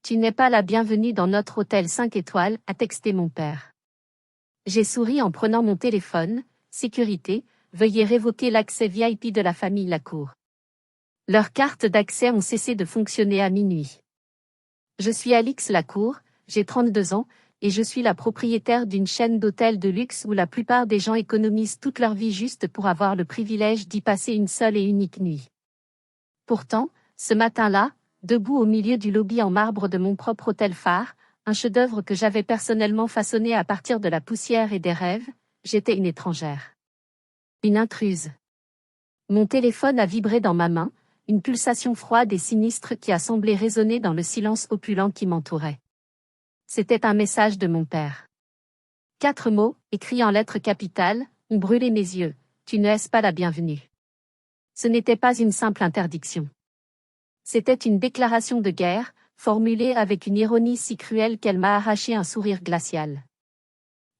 Tu n'es pas la bienvenue dans notre hôtel 5 étoiles, a texté mon père. J'ai souri en prenant mon téléphone. Sécurité, veuillez révoquer l'accès VIP de la famille Lacour. Leurs cartes d'accès ont cessé de fonctionner à minuit. Je suis Alix Lacour, j'ai 32 ans, et je suis la propriétaire d'une chaîne d'hôtels de luxe où la plupart des gens économisent toute leur vie juste pour avoir le privilège d'y passer une seule et unique nuit. Pourtant, ce matin-là, debout au milieu du lobby en marbre de mon propre hôtel phare, un chef-d'œuvre que j'avais personnellement façonné à partir de la poussière et des rêves, j'étais une étrangère. Une intruse. Mon téléphone a vibré dans ma main, une pulsation froide et sinistre qui a semblé résonner dans le silence opulent qui m'entourait. C'était un message de mon père. 4 mots, écrits en lettres capitales, ont brûlé mes yeux. Tu ne es pas la bienvenue. Ce n'était pas une simple interdiction. C'était une déclaration de guerre, formulée avec une ironie si cruelle qu'elle m'a arraché un sourire glacial.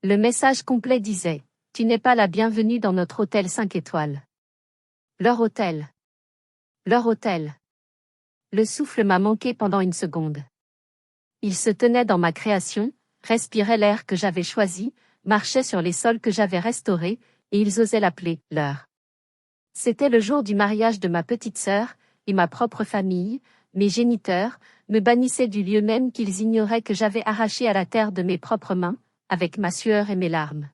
Le message complet disait « Tu n'es pas la bienvenue dans notre hôtel 5 étoiles. » Leur hôtel. Leur hôtel. Le souffle m'a manqué pendant une seconde. Il se tenait dans ma création, respirait l'air que j'avais choisi, marchait sur les sols que j'avais restaurés, et ils osaient l'appeler « leur ». C'était le jour du mariage de ma petite sœur, et ma propre famille, mes géniteurs, me bannissaient du lieu même qu'ils ignoraient que j'avais arraché à la terre de mes propres mains, avec ma sueur et mes larmes.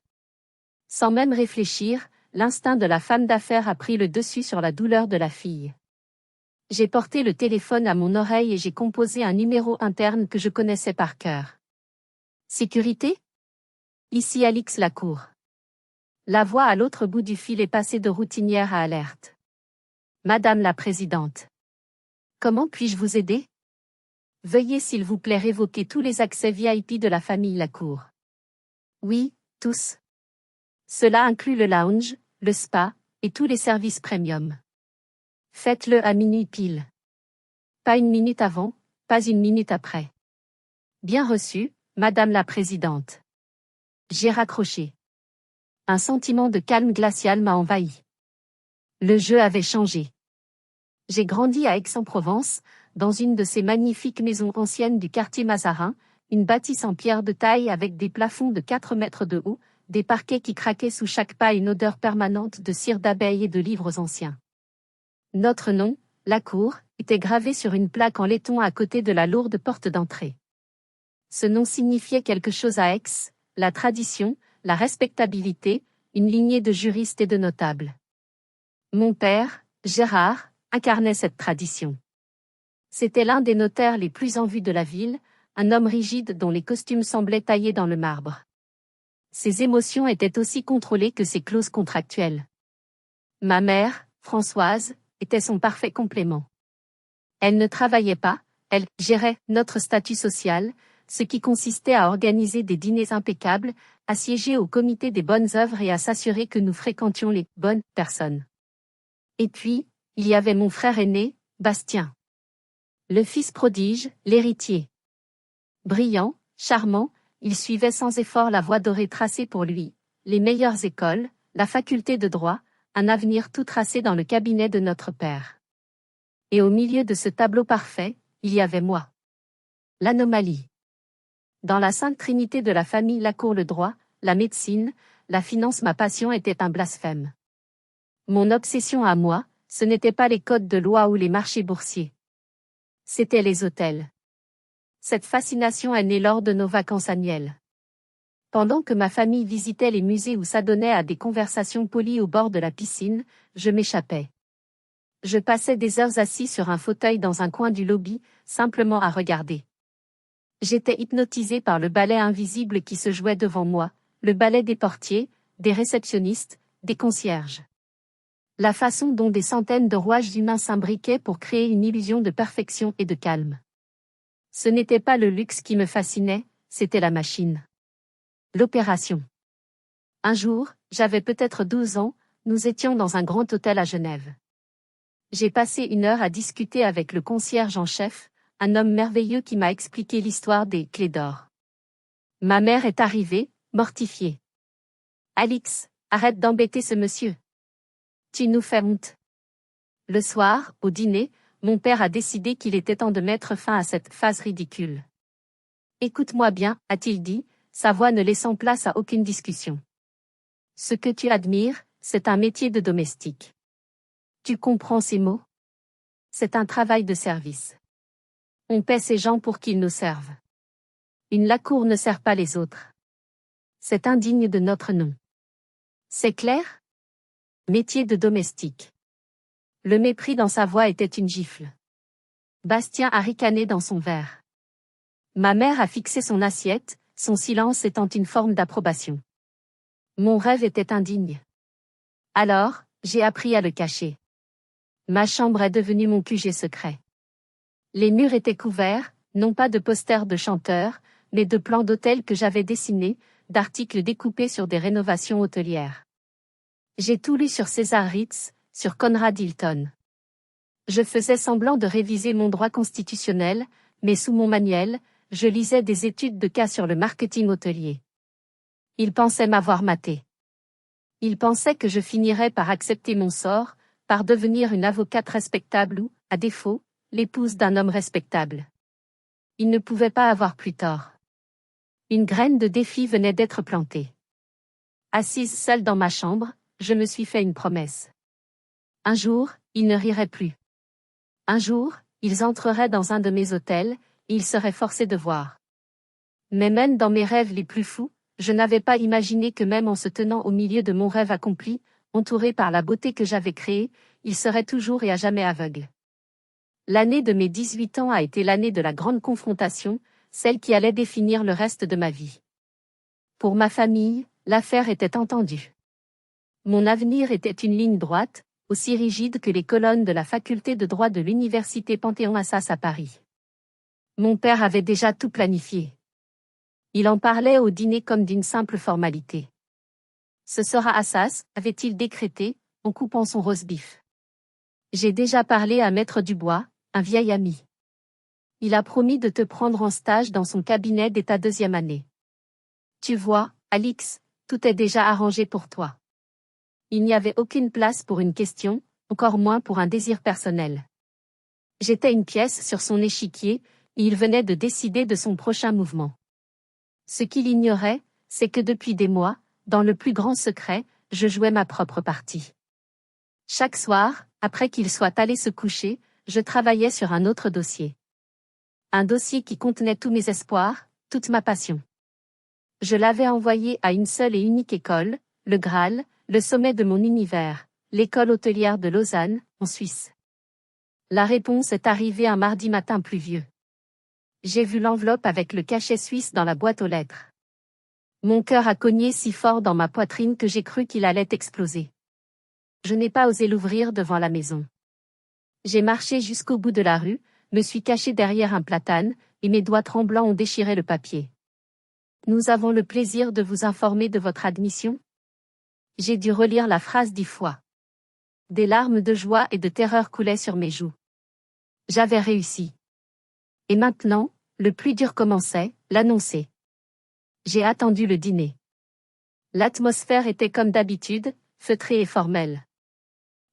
Sans même réfléchir, l'instinct de la femme d'affaires a pris le dessus sur la douleur de la fille. J'ai porté le téléphone à mon oreille et j'ai composé un numéro interne que je connaissais par cœur. Sécurité ? Ici Alix Lacour. La voix à l'autre bout du fil est passée de routinière à alerte. Madame la présidente. Comment puis-je vous aider ? Veuillez s'il vous plaît révoquer tous les accès VIP de la famille Lacour. Oui, tous. Cela inclut le lounge, le spa, et tous les services premium. Faites-le à minuit pile. Pas une minute avant, pas une minute après. Bien reçu, Madame la présidente. J'ai raccroché. Un sentiment de calme glacial m'a envahi. Le jeu avait changé. J'ai grandi à Aix-en-Provence, dans une de ces magnifiques maisons anciennes du quartier Mazarin, une bâtisse en pierre de taille avec des plafonds de 4 mètres de haut, des parquets qui craquaient sous chaque pas et une odeur permanente de cire d'abeille et de livres anciens. Notre nom, Lacour, était gravé sur une plaque en laiton à côté de la lourde porte d'entrée. Ce nom signifiait quelque chose à Aix, la tradition, la respectabilité, une lignée de juristes et de notables. Mon père, Gérard, incarnait cette tradition. C'était l'un des notaires les plus en vue de la ville, un homme rigide dont les costumes semblaient taillés dans le marbre. Ses émotions étaient aussi contrôlées que ses clauses contractuelles. Ma mère, Françoise, était son parfait complément. Elle ne travaillait pas, elle gérait notre statut social, ce qui consistait à organiser des dîners impeccables, à siéger au comité des bonnes œuvres et à s'assurer que nous fréquentions les bonnes personnes. Et puis, il y avait mon frère aîné, Bastien. Le fils prodige, l'héritier. Brillant, charmant, il suivait sans effort la voie dorée tracée pour lui, les meilleures écoles, la faculté de droit, un avenir tout tracé dans le cabinet de notre père. Et au milieu de ce tableau parfait, il y avait moi. L'anomalie. Dans la sainte trinité de la famille Lacour, le droit, la médecine, la finance, ma passion était un blasphème. Mon obsession à moi, ce n'était pas les codes de loi ou les marchés boursiers. C'étaient les hôtels. Cette fascination est née lors de nos vacances annuelles. Pendant que ma famille visitait les musées ou s'adonnait à des conversations polies au bord de la piscine, je m'échappais. Je passais des heures assis sur un fauteuil dans un coin du lobby, simplement à regarder. J'étais hypnotisé par le ballet invisible qui se jouait devant moi, le ballet des portiers, des réceptionnistes, des concierges. La façon dont des centaines de rouages humains s'imbriquaient pour créer une illusion de perfection et de calme. Ce n'était pas le luxe qui me fascinait, c'était la machine. L'opération. Un jour, j'avais peut-être 12 ans, nous étions dans un grand hôtel à Genève. J'ai passé 1 heure à discuter avec le concierge en chef, un homme merveilleux qui m'a expliqué l'histoire des clés d'or. Ma mère est arrivée, mortifiée. Alix, arrête d'embêter ce monsieur. Tu nous fais honte. Le soir, au dîner, mon père a décidé qu'il était temps de mettre fin à cette phase ridicule. Écoute-moi bien, a-t-il dit, sa voix ne laissant place à aucune discussion. Ce que tu admires, c'est un métier de domestique. Tu comprends ces mots? C'est un travail de service. On paie ces gens pour qu'ils nous servent. Une lacour ne sert pas les autres. C'est indigne de notre nom. C'est clair? Métier de domestique. Le mépris dans sa voix était une gifle. Bastien a ricané dans son verre. Ma mère a fixé son assiette, son silence étant une forme d'approbation. Mon rêve était indigne. Alors, j'ai appris à le cacher. Ma chambre est devenue mon QG secret. Les murs étaient couverts, non pas de posters de chanteurs, mais de plans d'hôtels que j'avais dessinés, d'articles découpés sur des rénovations hôtelières. J'ai tout lu sur César Ritz, sur Conrad Hilton. Je faisais semblant de réviser mon droit constitutionnel, mais sous mon manuel, je lisais des études de cas sur le marketing hôtelier. Ils pensaient m'avoir maté. Ils pensaient que je finirais par accepter mon sort, par devenir une avocate respectable ou, à défaut, l'épouse d'un homme respectable. Ils ne pouvaient pas avoir plus tort. Une graine de défi venait d'être plantée. Assise seule dans ma chambre, je me suis fait une promesse. Un jour, ils ne riraient plus. Un jour, ils entreraient dans un de mes hôtels, et ils seraient forcés de voir. Mais même dans mes rêves les plus fous, je n'avais pas imaginé que même en se tenant au milieu de mon rêve accompli, entouré par la beauté que j'avais créée, ils seraient toujours et à jamais aveugles. L'année de mes 18 ans a été l'année de la grande confrontation, celle qui allait définir le reste de ma vie. Pour ma famille, l'affaire était entendue. Mon avenir était une ligne droite, aussi rigide que les colonnes de la faculté de droit de l'université Panthéon-Assas à Paris. Mon père avait déjà tout planifié. Il en parlait au dîner comme d'une simple formalité. Ce sera Assas, avait-il décrété, en coupant son roast-beef. J'ai déjà parlé à Maître Dubois, un vieil ami. Il a promis de te prendre en stage dans son cabinet dès ta 2e année. Tu vois, Alix, tout est déjà arrangé pour toi. Il n'y avait aucune place pour une question, encore moins pour un désir personnel. J'étais une pièce sur son échiquier, et il venait de décider de son prochain mouvement. Ce qu'il ignorait, c'est que depuis des mois, dans le plus grand secret, je jouais ma propre partie. Chaque soir, après qu'il soit allé se coucher, je travaillais sur un autre dossier. Un dossier qui contenait tous mes espoirs, toute ma passion. Je l'avais envoyé à une seule et unique école, le Graal, le sommet de mon univers, l'école hôtelière de Lausanne, en Suisse. La réponse est arrivée un mardi matin pluvieux. J'ai vu l'enveloppe avec le cachet suisse dans la boîte aux lettres. Mon cœur a cogné si fort dans ma poitrine que j'ai cru qu'il allait exploser. Je n'ai pas osé l'ouvrir devant la maison. J'ai marché jusqu'au bout de la rue, me suis caché derrière un platane, et mes doigts tremblants ont déchiré le papier. Nous avons le plaisir de vous informer de votre admission. J'ai dû relire la phrase 10 fois. Des larmes de joie et de terreur coulaient sur mes joues. J'avais réussi. Et maintenant, le plus dur commençait, l'annoncer. J'ai attendu le dîner. L'atmosphère était comme d'habitude, feutrée et formelle.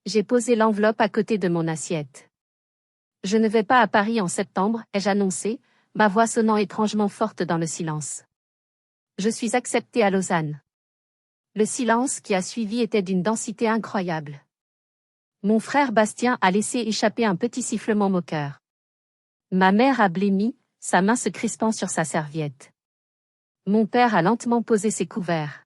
J'ai posé l'enveloppe à côté de mon assiette. Je ne vais pas à Paris en septembre, ai-je annoncé, ma voix sonnant étrangement forte dans le silence. Je suis acceptée à Lausanne. Le silence qui a suivi était d'une densité incroyable. Mon frère Bastien a laissé échapper un petit sifflement moqueur. Ma mère a blêmi, sa main se crispant sur sa serviette. Mon père a lentement posé ses couverts.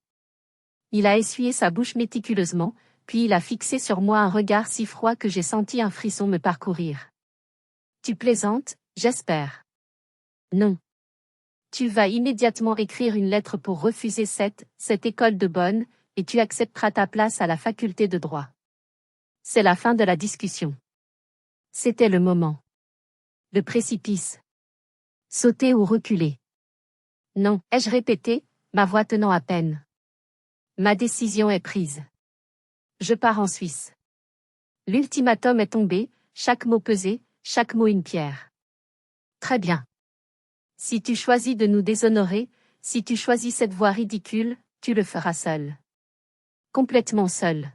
Il a essuyé sa bouche méticuleusement, puis il a fixé sur moi un regard si froid que j'ai senti un frisson me parcourir. Tu plaisantes, j'espère. Non. Tu vas immédiatement écrire une lettre pour refuser cette école de bonne, et tu accepteras ta place à la faculté de droit. C'est la fin de la discussion. C'était le moment. Le précipice. Sauter ou reculer. Non, ai-je répété, ma voix tenant à peine. Ma décision est prise. Je pars en Suisse. L'ultimatum est tombé, chaque mot pesé, chaque mot une pierre. Très bien. Si tu choisis de nous déshonorer, si tu choisis cette voie ridicule, tu le feras seul. Complètement seul.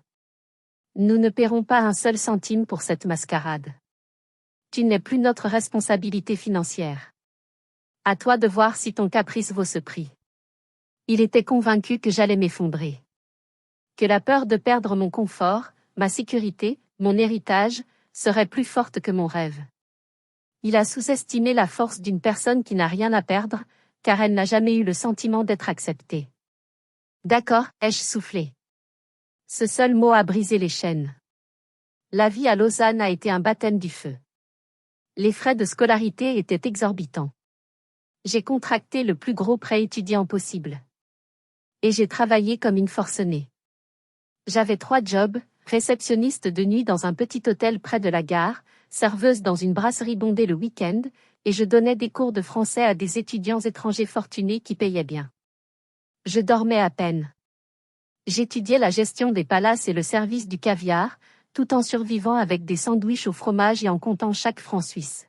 Nous ne paierons pas un seul centime pour cette mascarade. Tu n'es plus notre responsabilité financière. À toi de voir si ton caprice vaut ce prix. Il était convaincu que j'allais m'effondrer. Que la peur de perdre mon confort, ma sécurité, mon héritage, serait plus forte que mon rêve. Il a sous-estimé la force d'une personne qui n'a rien à perdre, car elle n'a jamais eu le sentiment d'être acceptée. D'accord, ai-je soufflé. Ce seul mot a brisé les chaînes. La vie à Lausanne a été un baptême du feu. Les frais de scolarité étaient exorbitants. J'ai contracté le plus gros prêt étudiant possible. Et j'ai travaillé comme une forcenée. J'avais 3 jobs, réceptionniste de nuit dans un petit hôtel près de la gare, serveuse dans une brasserie bondée le week-end, et je donnais des cours de français à des étudiants étrangers fortunés qui payaient bien. Je dormais à peine. J'étudiais la gestion des palaces et le service du caviar, tout en survivant avec des sandwichs au fromage et en comptant chaque franc suisse.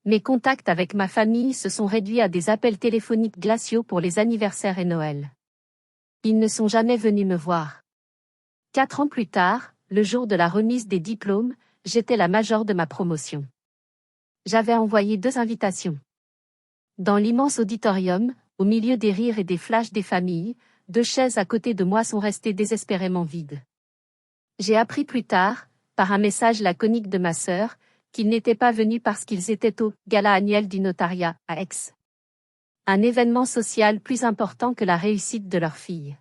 Mes contacts avec ma famille se sont réduits à des appels téléphoniques glaciaux pour les anniversaires et Noël. Ils ne sont jamais venus me voir. 4 ans plus tard, le jour de la remise des diplômes, j'étais la majeure de ma promotion. J'avais envoyé 2 invitations. Dans l'immense auditorium, au milieu des rires et des flashs des familles, 2 chaises à côté de moi sont restées désespérément vides. J'ai appris plus tard, par un message laconique de ma sœur, qu'ils n'étaient pas venus parce qu'ils étaient au gala annuel du notariat, à Aix. Un événement social plus important que la réussite de leur fille.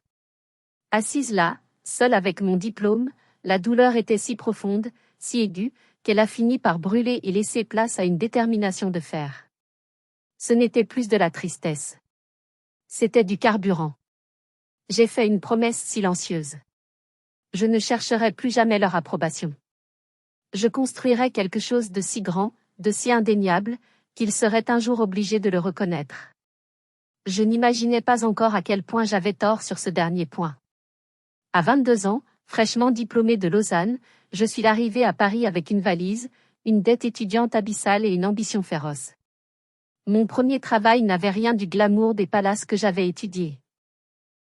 Assise là, seule avec mon diplôme, la douleur était si profonde, si aiguë, qu'elle a fini par brûler et laisser place à une détermination de fer. Ce n'était plus de la tristesse. C'était du carburant. J'ai fait une promesse silencieuse. Je ne chercherai plus jamais leur approbation. Je construirai quelque chose de si grand, de si indéniable, qu'ils seraient un jour obligés de le reconnaître. Je n'imaginais pas encore à quel point j'avais tort sur ce dernier point. À 22 ans, fraîchement diplômée de Lausanne, je suis arrivée à Paris avec une valise, une dette étudiante abyssale et une ambition féroce. Mon premier travail n'avait rien du glamour des palaces que j'avais étudiés.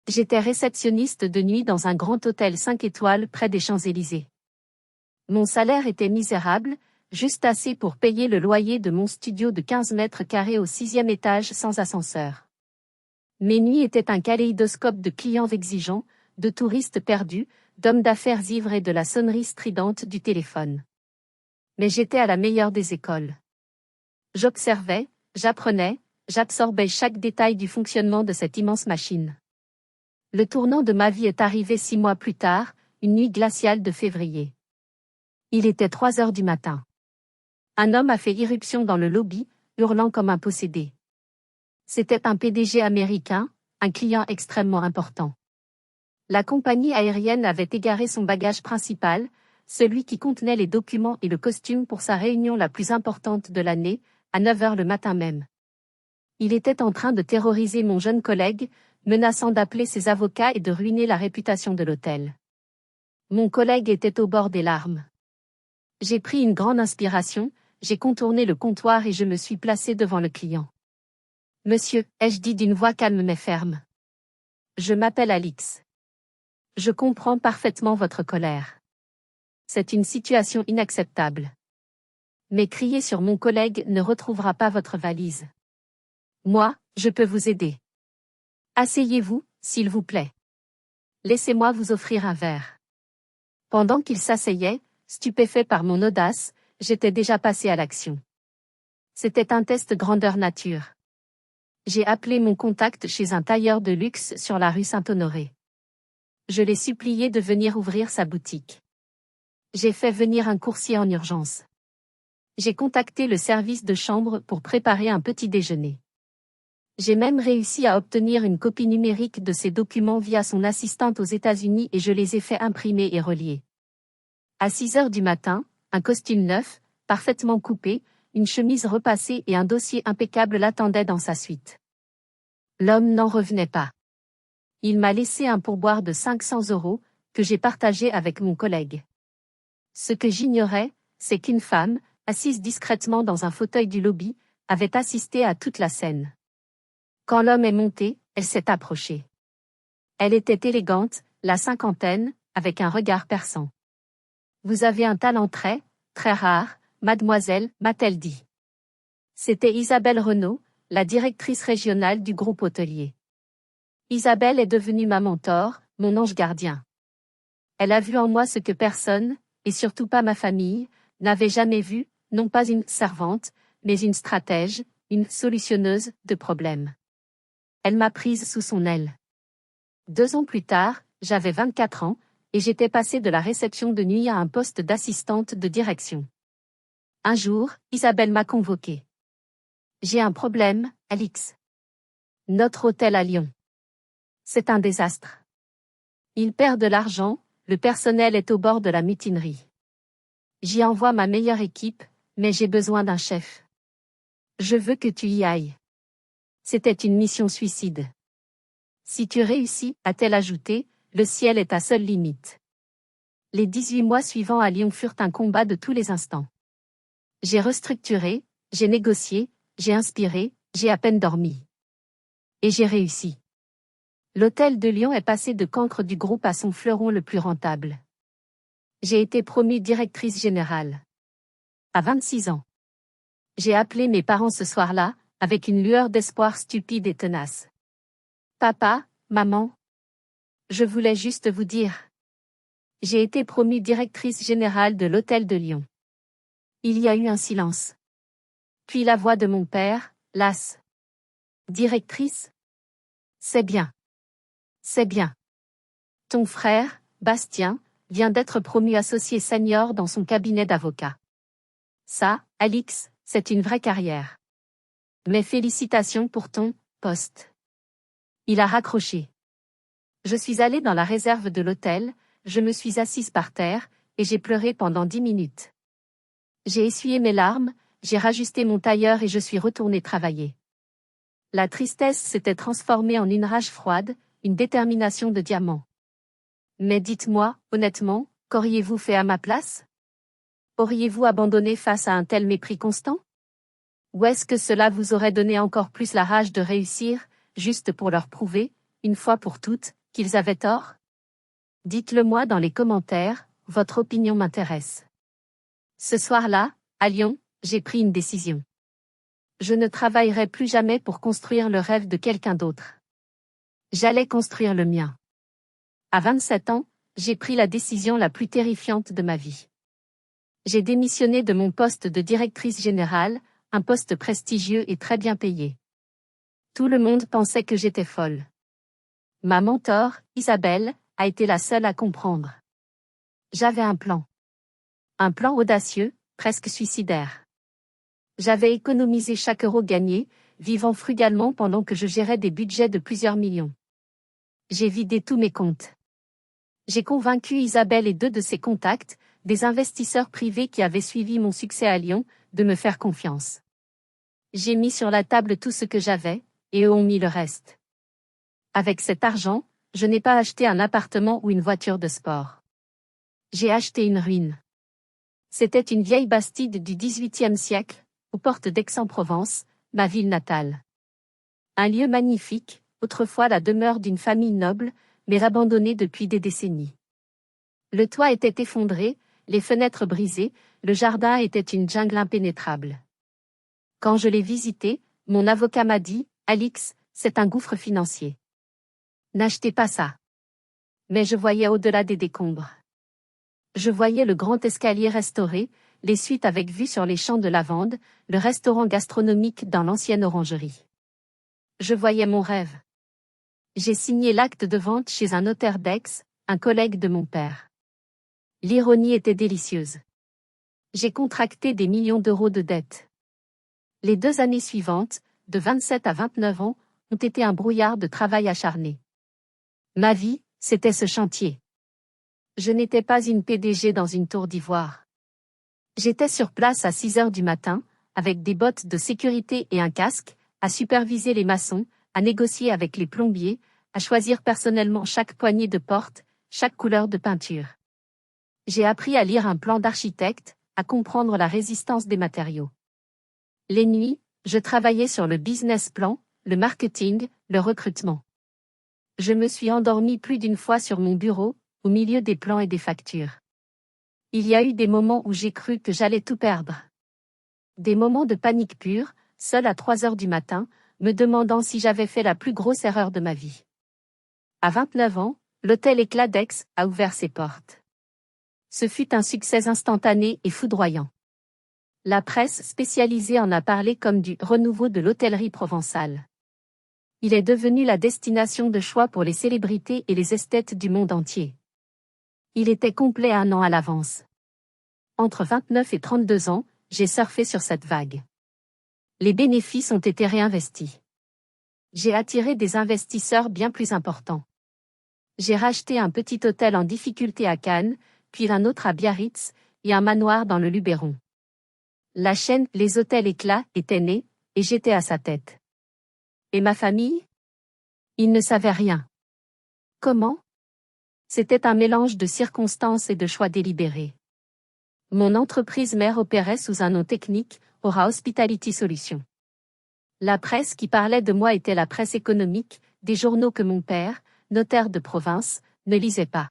J'étais réceptionniste de nuit dans un grand hôtel 5 étoiles près des Champs-Élysées. Mon salaire était misérable, juste assez pour payer le loyer de mon studio de 15 mètres carrés au 6e étage sans ascenseur. Mes nuits étaient un kaléidoscope de clients exigeants, de touristes perdus, d'hommes d'affaires ivres et de la sonnerie stridente du téléphone. Mais j'étais à la meilleure des écoles. J'observais, j'apprenais, j'absorbais chaque détail du fonctionnement de cette immense machine. Le tournant de ma vie est arrivé 6 mois plus tard, une nuit glaciale de février. Il était 3 heures du matin. Un homme a fait irruption dans le lobby, hurlant comme un possédé. C'était un PDG américain, un client extrêmement important. La compagnie aérienne avait égaré son bagage principal, celui qui contenait les documents et le costume pour sa réunion la plus importante de l'année, à 9 heures le matin même. Il était en train de terroriser mon jeune collègue, menaçant d'appeler ses avocats et de ruiner la réputation de l'hôtel. Mon collègue était au bord des larmes. J'ai pris une grande inspiration, j'ai contourné le comptoir et je me suis placé devant le client. « Monsieur », ai-je dit d'une voix calme mais ferme. « Je m'appelle Alix. Je comprends parfaitement votre colère. C'est une situation inacceptable. Mais crier sur mon collègue ne retrouvera pas votre valise. Moi, je peux vous aider. Asseyez-vous, s'il vous plaît. Laissez-moi vous offrir un verre. » Pendant qu'il s'asseyait, stupéfait par mon audace, j'étais déjà passé à l'action. C'était un test grandeur nature. J'ai appelé mon contact chez un tailleur de luxe sur la rue Saint-Honoré. Je l'ai supplié de venir ouvrir sa boutique. J'ai fait venir un coursier en urgence. J'ai contacté le service de chambre pour préparer un petit déjeuner. J'ai même réussi à obtenir une copie numérique de ses documents via son assistante aux États-Unis et je les ai fait imprimer et relier. À 6 heures du matin, un costume neuf, parfaitement coupé, une chemise repassée et un dossier impeccable l'attendaient dans sa suite. L'homme n'en revenait pas. Il m'a laissé un pourboire de 500 €, que j'ai partagé avec mon collègue. Ce que j'ignorais, c'est qu'une femme, assise discrètement dans un fauteuil du lobby, avait assisté à toute la scène. Quand l'homme est monté, elle s'est approchée. Elle était élégante, la cinquantaine, avec un regard perçant. « Vous avez un talent très, très rare, mademoiselle, m'a-t-elle dit. C'était Isabelle Renaud, la directrice régionale du groupe hôtelier. Isabelle est devenue ma mentor, mon ange gardien. Elle a vu en moi ce que personne, et surtout pas ma famille, n'avait jamais vu, non pas une servante, mais une stratège, une solutionneuse de problèmes. Elle m'a prise sous son aile. 2 ans plus tard, j'avais 24 ans, et j'étais passée de la réception de nuit à un poste d'assistante de direction. Un jour, Isabelle m'a convoquée. J'ai un problème, Alix. Notre hôtel à Lyon. C'est un désastre. Il perd de l'argent, le personnel est au bord de la mutinerie. J'y envoie ma meilleure équipe, mais j'ai besoin d'un chef. Je veux que tu y ailles. C'était une mission suicide. Si tu réussis, a-t-elle ajouté, le ciel est ta seule limite. Les 18 mois suivants à Lyon furent un combat de tous les instants. J'ai restructuré, j'ai négocié, j'ai inspiré, j'ai à peine dormi. Et j'ai réussi. L'hôtel de Lyon est passé de cancre du groupe à son fleuron le plus rentable. J'ai été promue directrice générale. À 26 ans. J'ai appelé mes parents ce soir-là, avec une lueur d'espoir stupide et tenace. Papa, maman. Je voulais juste vous dire. J'ai été promue directrice générale de l'hôtel de Lyon. Il y a eu un silence. Puis la voix de mon père, lasse. Directrice? C'est bien. C'est bien. Ton frère, Bastien, vient d'être promu associé senior dans son cabinet d'avocat. Ça, Alix, c'est une vraie carrière. Mes félicitations pour ton poste. Il a raccroché. Je suis allée dans la réserve de l'hôtel, je me suis assise par terre, et j'ai pleuré pendant 10 minutes. J'ai essuyé mes larmes, j'ai rajusté mon tailleur et je suis retournée travailler. La tristesse s'était transformée en une rage froide, une détermination de diamant. Mais dites-moi, honnêtement, qu'auriez-vous fait à ma place? Auriez-vous abandonné face à un tel mépris constant? Ou est-ce que cela vous aurait donné encore plus la rage de réussir, juste pour leur prouver, une fois pour toutes, qu'ils avaient tort? Dites-le moi dans les commentaires, votre opinion m'intéresse. Ce soir-là, à Lyon, j'ai pris une décision. Je ne travaillerai plus jamais pour construire le rêve de quelqu'un d'autre. J'allais construire le mien. À 27 ans, j'ai pris la décision la plus terrifiante de ma vie. J'ai démissionné de mon poste de directrice générale, un poste prestigieux et très bien payé. Tout le monde pensait que j'étais folle. Ma mentor, Isabelle, a été la seule à comprendre. J'avais un plan. Un plan audacieux, presque suicidaire. J'avais économisé chaque euro gagné, vivant frugalement pendant que je gérais des budgets de plusieurs millions. J'ai vidé tous mes comptes. J'ai convaincu Isabelle et 2 de ses contacts, des investisseurs privés qui avaient suivi mon succès à Lyon, de me faire confiance. J'ai mis sur la table tout ce que j'avais, et eux ont mis le reste. Avec cet argent, je n'ai pas acheté un appartement ou une voiture de sport. J'ai acheté une ruine. C'était une vieille bastide du XVIIIe siècle, aux portes d'Aix-en-Provence, ma ville natale. Un lieu magnifique, autrefois la demeure d'une famille noble, mais abandonnée depuis des décennies. Le toit était effondré, les fenêtres brisées, le jardin était une jungle impénétrable. Quand je l'ai visité, mon avocat m'a dit, Alix, c'est un gouffre financier. N'achetez pas ça. Mais je voyais au-delà des décombres. Je voyais le grand escalier restauré, les suites avec vue sur les champs de lavande, le restaurant gastronomique dans l'ancienne orangerie. Je voyais mon rêve. J'ai signé l'acte de vente chez un notaire d'Aix, un collègue de mon père. L'ironie était délicieuse. J'ai contracté des millions d'euros de dettes. Les 2 années suivantes, de 27 à 29 ans, ont été un brouillard de travail acharné. Ma vie, c'était ce chantier. Je n'étais pas une PDG dans une tour d'ivoire. J'étais sur place à 6 heures du matin, avec des bottes de sécurité et un casque, à superviser les maçons, à négocier avec les plombiers, à choisir personnellement chaque poignée de porte, chaque couleur de peinture. J'ai appris à lire un plan d'architecte, à comprendre la résistance des matériaux. Les nuits, je travaillais sur le business plan, le marketing, le recrutement. Je me suis endormie plus d'une fois sur mon bureau, au milieu des plans et des factures. Il y a eu des moments où j'ai cru que j'allais tout perdre. Des moments de panique pure, seul à 3 heures du matin, me demandant si j'avais fait la plus grosse erreur de ma vie. À 29 ans, l'hôtel Éclat d'Aix a ouvert ses portes. Ce fut un succès instantané et foudroyant. La presse spécialisée en a parlé comme du renouveau de l'hôtellerie provençale. Il est devenu la destination de choix pour les célébrités et les esthètes du monde entier. Il était complet 1 an à l'avance. Entre 29 et 32 ans, j'ai surfé sur cette vague. Les bénéfices ont été réinvestis. J'ai attiré des investisseurs bien plus importants. J'ai racheté un petit hôtel en difficulté à Cannes, puis un autre à Biarritz, et un manoir dans le Luberon. La chaîne Les Hôtels Éclat était née, et j'étais à sa tête. Et ma famille? Ils ne savaient rien. Comment? C'était un mélange de circonstances et de choix délibérés. Mon entreprise mère opérait sous un nom technique, Aura Hospitality Solutions. La presse qui parlait de moi était la presse économique, des journaux que mon père, notaire de province, ne lisait pas.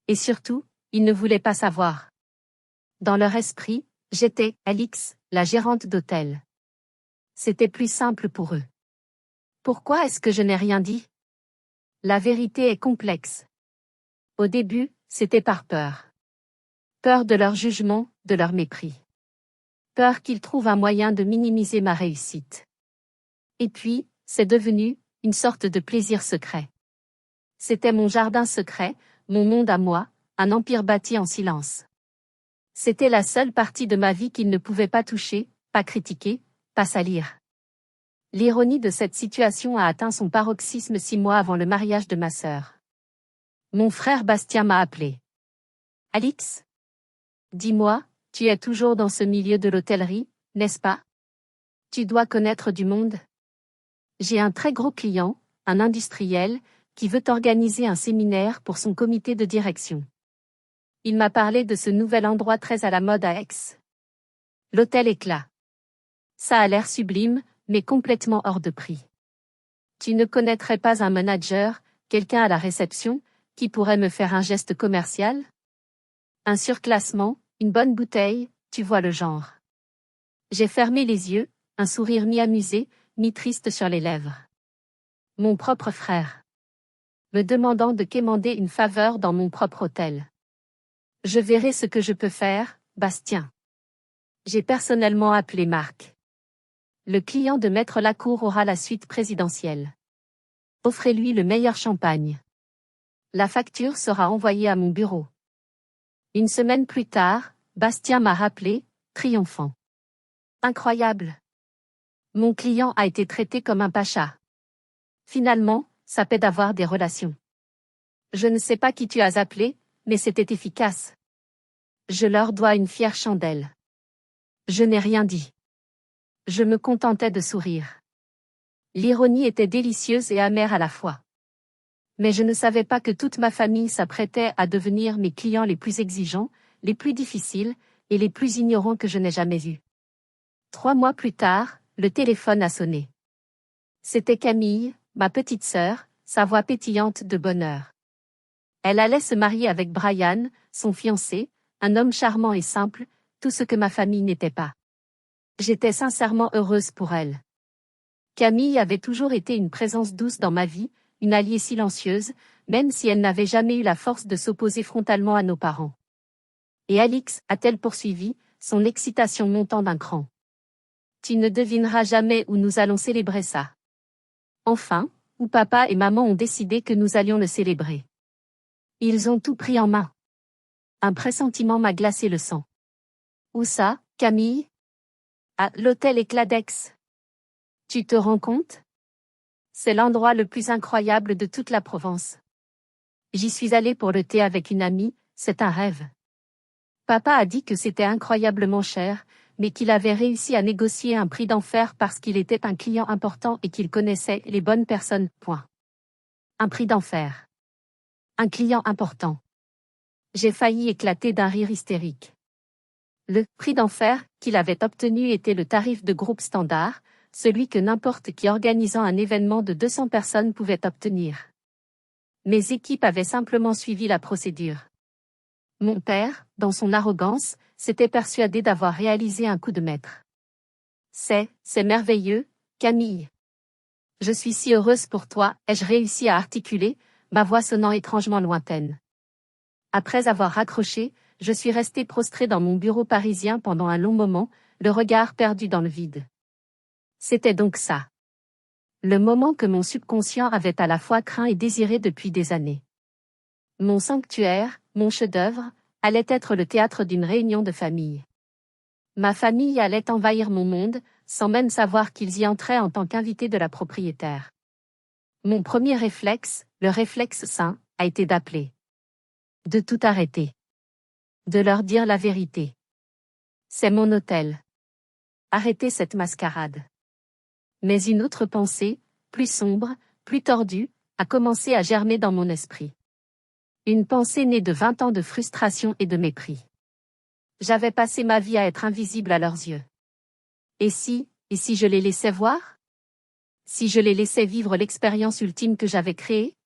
Et surtout, ils ne voulaient pas savoir. Dans leur esprit, j'étais Alix, la gérante d'hôtel. C'était plus simple pour eux. Pourquoi est-ce que je n'ai rien dit? La vérité est complexe. Au début, c'était par peur. Peur de leur jugement, de leur mépris. Peur qu'ils trouvent un moyen de minimiser ma réussite. Et puis, c'est devenu une sorte de plaisir secret. C'était mon jardin secret, mon monde à moi, un empire bâti en silence. C'était la seule partie de ma vie qu'ils ne pouvaient pas toucher, pas critiquer, pas salir. L'ironie de cette situation a atteint son paroxysme 6 mois avant le mariage de ma sœur. Mon frère Bastien m'a appelé. Alix? Dis-moi, tu es toujours dans ce milieu de l'hôtellerie, n'est-ce pas? Tu dois connaître du monde. J'ai un très gros client, un industriel, qui veut organiser un séminaire pour son comité de direction. Il m'a parlé de ce nouvel endroit très à la mode à Aix. L'hôtel Éclat. Ça a l'air sublime, mais complètement hors de prix. Tu ne connaîtrais pas un manager, quelqu'un à la réception, qui pourrait me faire un geste commercial? Un surclassement, une bonne bouteille, tu vois le genre. J'ai fermé les yeux, un sourire mi-amusé, mi-triste sur les lèvres. Mon propre frère. Me demandant de quémander une faveur dans mon propre hôtel. Je verrai ce que je peux faire, Bastien. J'ai personnellement appelé Marc. Le client de Maître Lacour aura la suite présidentielle. Offrez-lui le meilleur champagne. La facture sera envoyée à mon bureau. 1 semaine plus tard, Bastien m'a rappelé, triomphant. Incroyable. Mon client a été traité comme un pacha. Finalement, ça paie d'avoir des relations. Je ne sais pas qui tu as appelé, mais c'était efficace. Je leur dois une fière chandelle. Je n'ai rien dit. Je me contentais de sourire. L'ironie était délicieuse et amère à la fois. Mais je ne savais pas que toute ma famille s'apprêtait à devenir mes clients les plus exigeants, les plus difficiles, et les plus ignorants que je n'ai jamais vus. 3 mois plus tard, le téléphone a sonné. C'était Camille, ma petite sœur, sa voix pétillante de bonheur. Elle allait se marier avec Brian, son fiancé, un homme charmant et simple, tout ce que ma famille n'était pas. J'étais sincèrement heureuse pour elle. Camille avait toujours été une présence douce dans ma vie, une alliée silencieuse, même si elle n'avait jamais eu la force de s'opposer frontalement à nos parents. Et Alix, a-t-elle poursuivi, son excitation montant d'un cran. Tu ne devineras jamais où nous allons célébrer ça. Enfin, où papa et maman ont décidé que nous allions le célébrer. Ils ont tout pris en main. Un pressentiment m'a glacé le sang. Où ça, Camille? À l'hôtel Éclat d'Aix. Tu te rends compte? C'est l'endroit le plus incroyable de toute la Provence. J'y suis allée pour le thé avec une amie, c'est un rêve. Papa a dit que c'était incroyablement cher, mais qu'il avait réussi à négocier un prix d'enfer parce qu'il était un client important et qu'il connaissait les bonnes personnes. Point. Un prix d'enfer. Un client important. J'ai failli éclater d'un rire hystérique. Le prix d'enfer qu'il avait obtenu était le tarif de groupe standard, celui que n'importe qui organisant un événement de 200 personnes pouvait obtenir. Mes équipes avaient simplement suivi la procédure. Mon père, dans son arrogance, s'était persuadé d'avoir réalisé un coup de maître. C'est merveilleux, Camille. Je suis si heureuse pour toi, ai-je réussi à articuler, ma voix sonnant étrangement lointaine. Après avoir raccroché, je suis restée prostrée dans mon bureau parisien pendant un long moment, le regard perdu dans le vide. C'était donc ça. Le moment que mon subconscient avait à la fois craint et désiré depuis des années. Mon sanctuaire, mon chef-d'œuvre, allait être le théâtre d'une réunion de famille. Ma famille allait envahir mon monde, sans même savoir qu'ils y entraient en tant qu'invités de la propriétaire. Mon premier réflexe, le réflexe sain, a été d'appeler. De tout arrêter. De leur dire la vérité. C'est mon hôtel. Arrêtez cette mascarade. Mais une autre pensée, plus sombre, plus tordue, a commencé à germer dans mon esprit. Une pensée née de 20 ans de frustration et de mépris. J'avais passé ma vie à être invisible à leurs yeux. Et si je les laissais voir? Si je les laissais vivre l'expérience ultime que j'avais créée?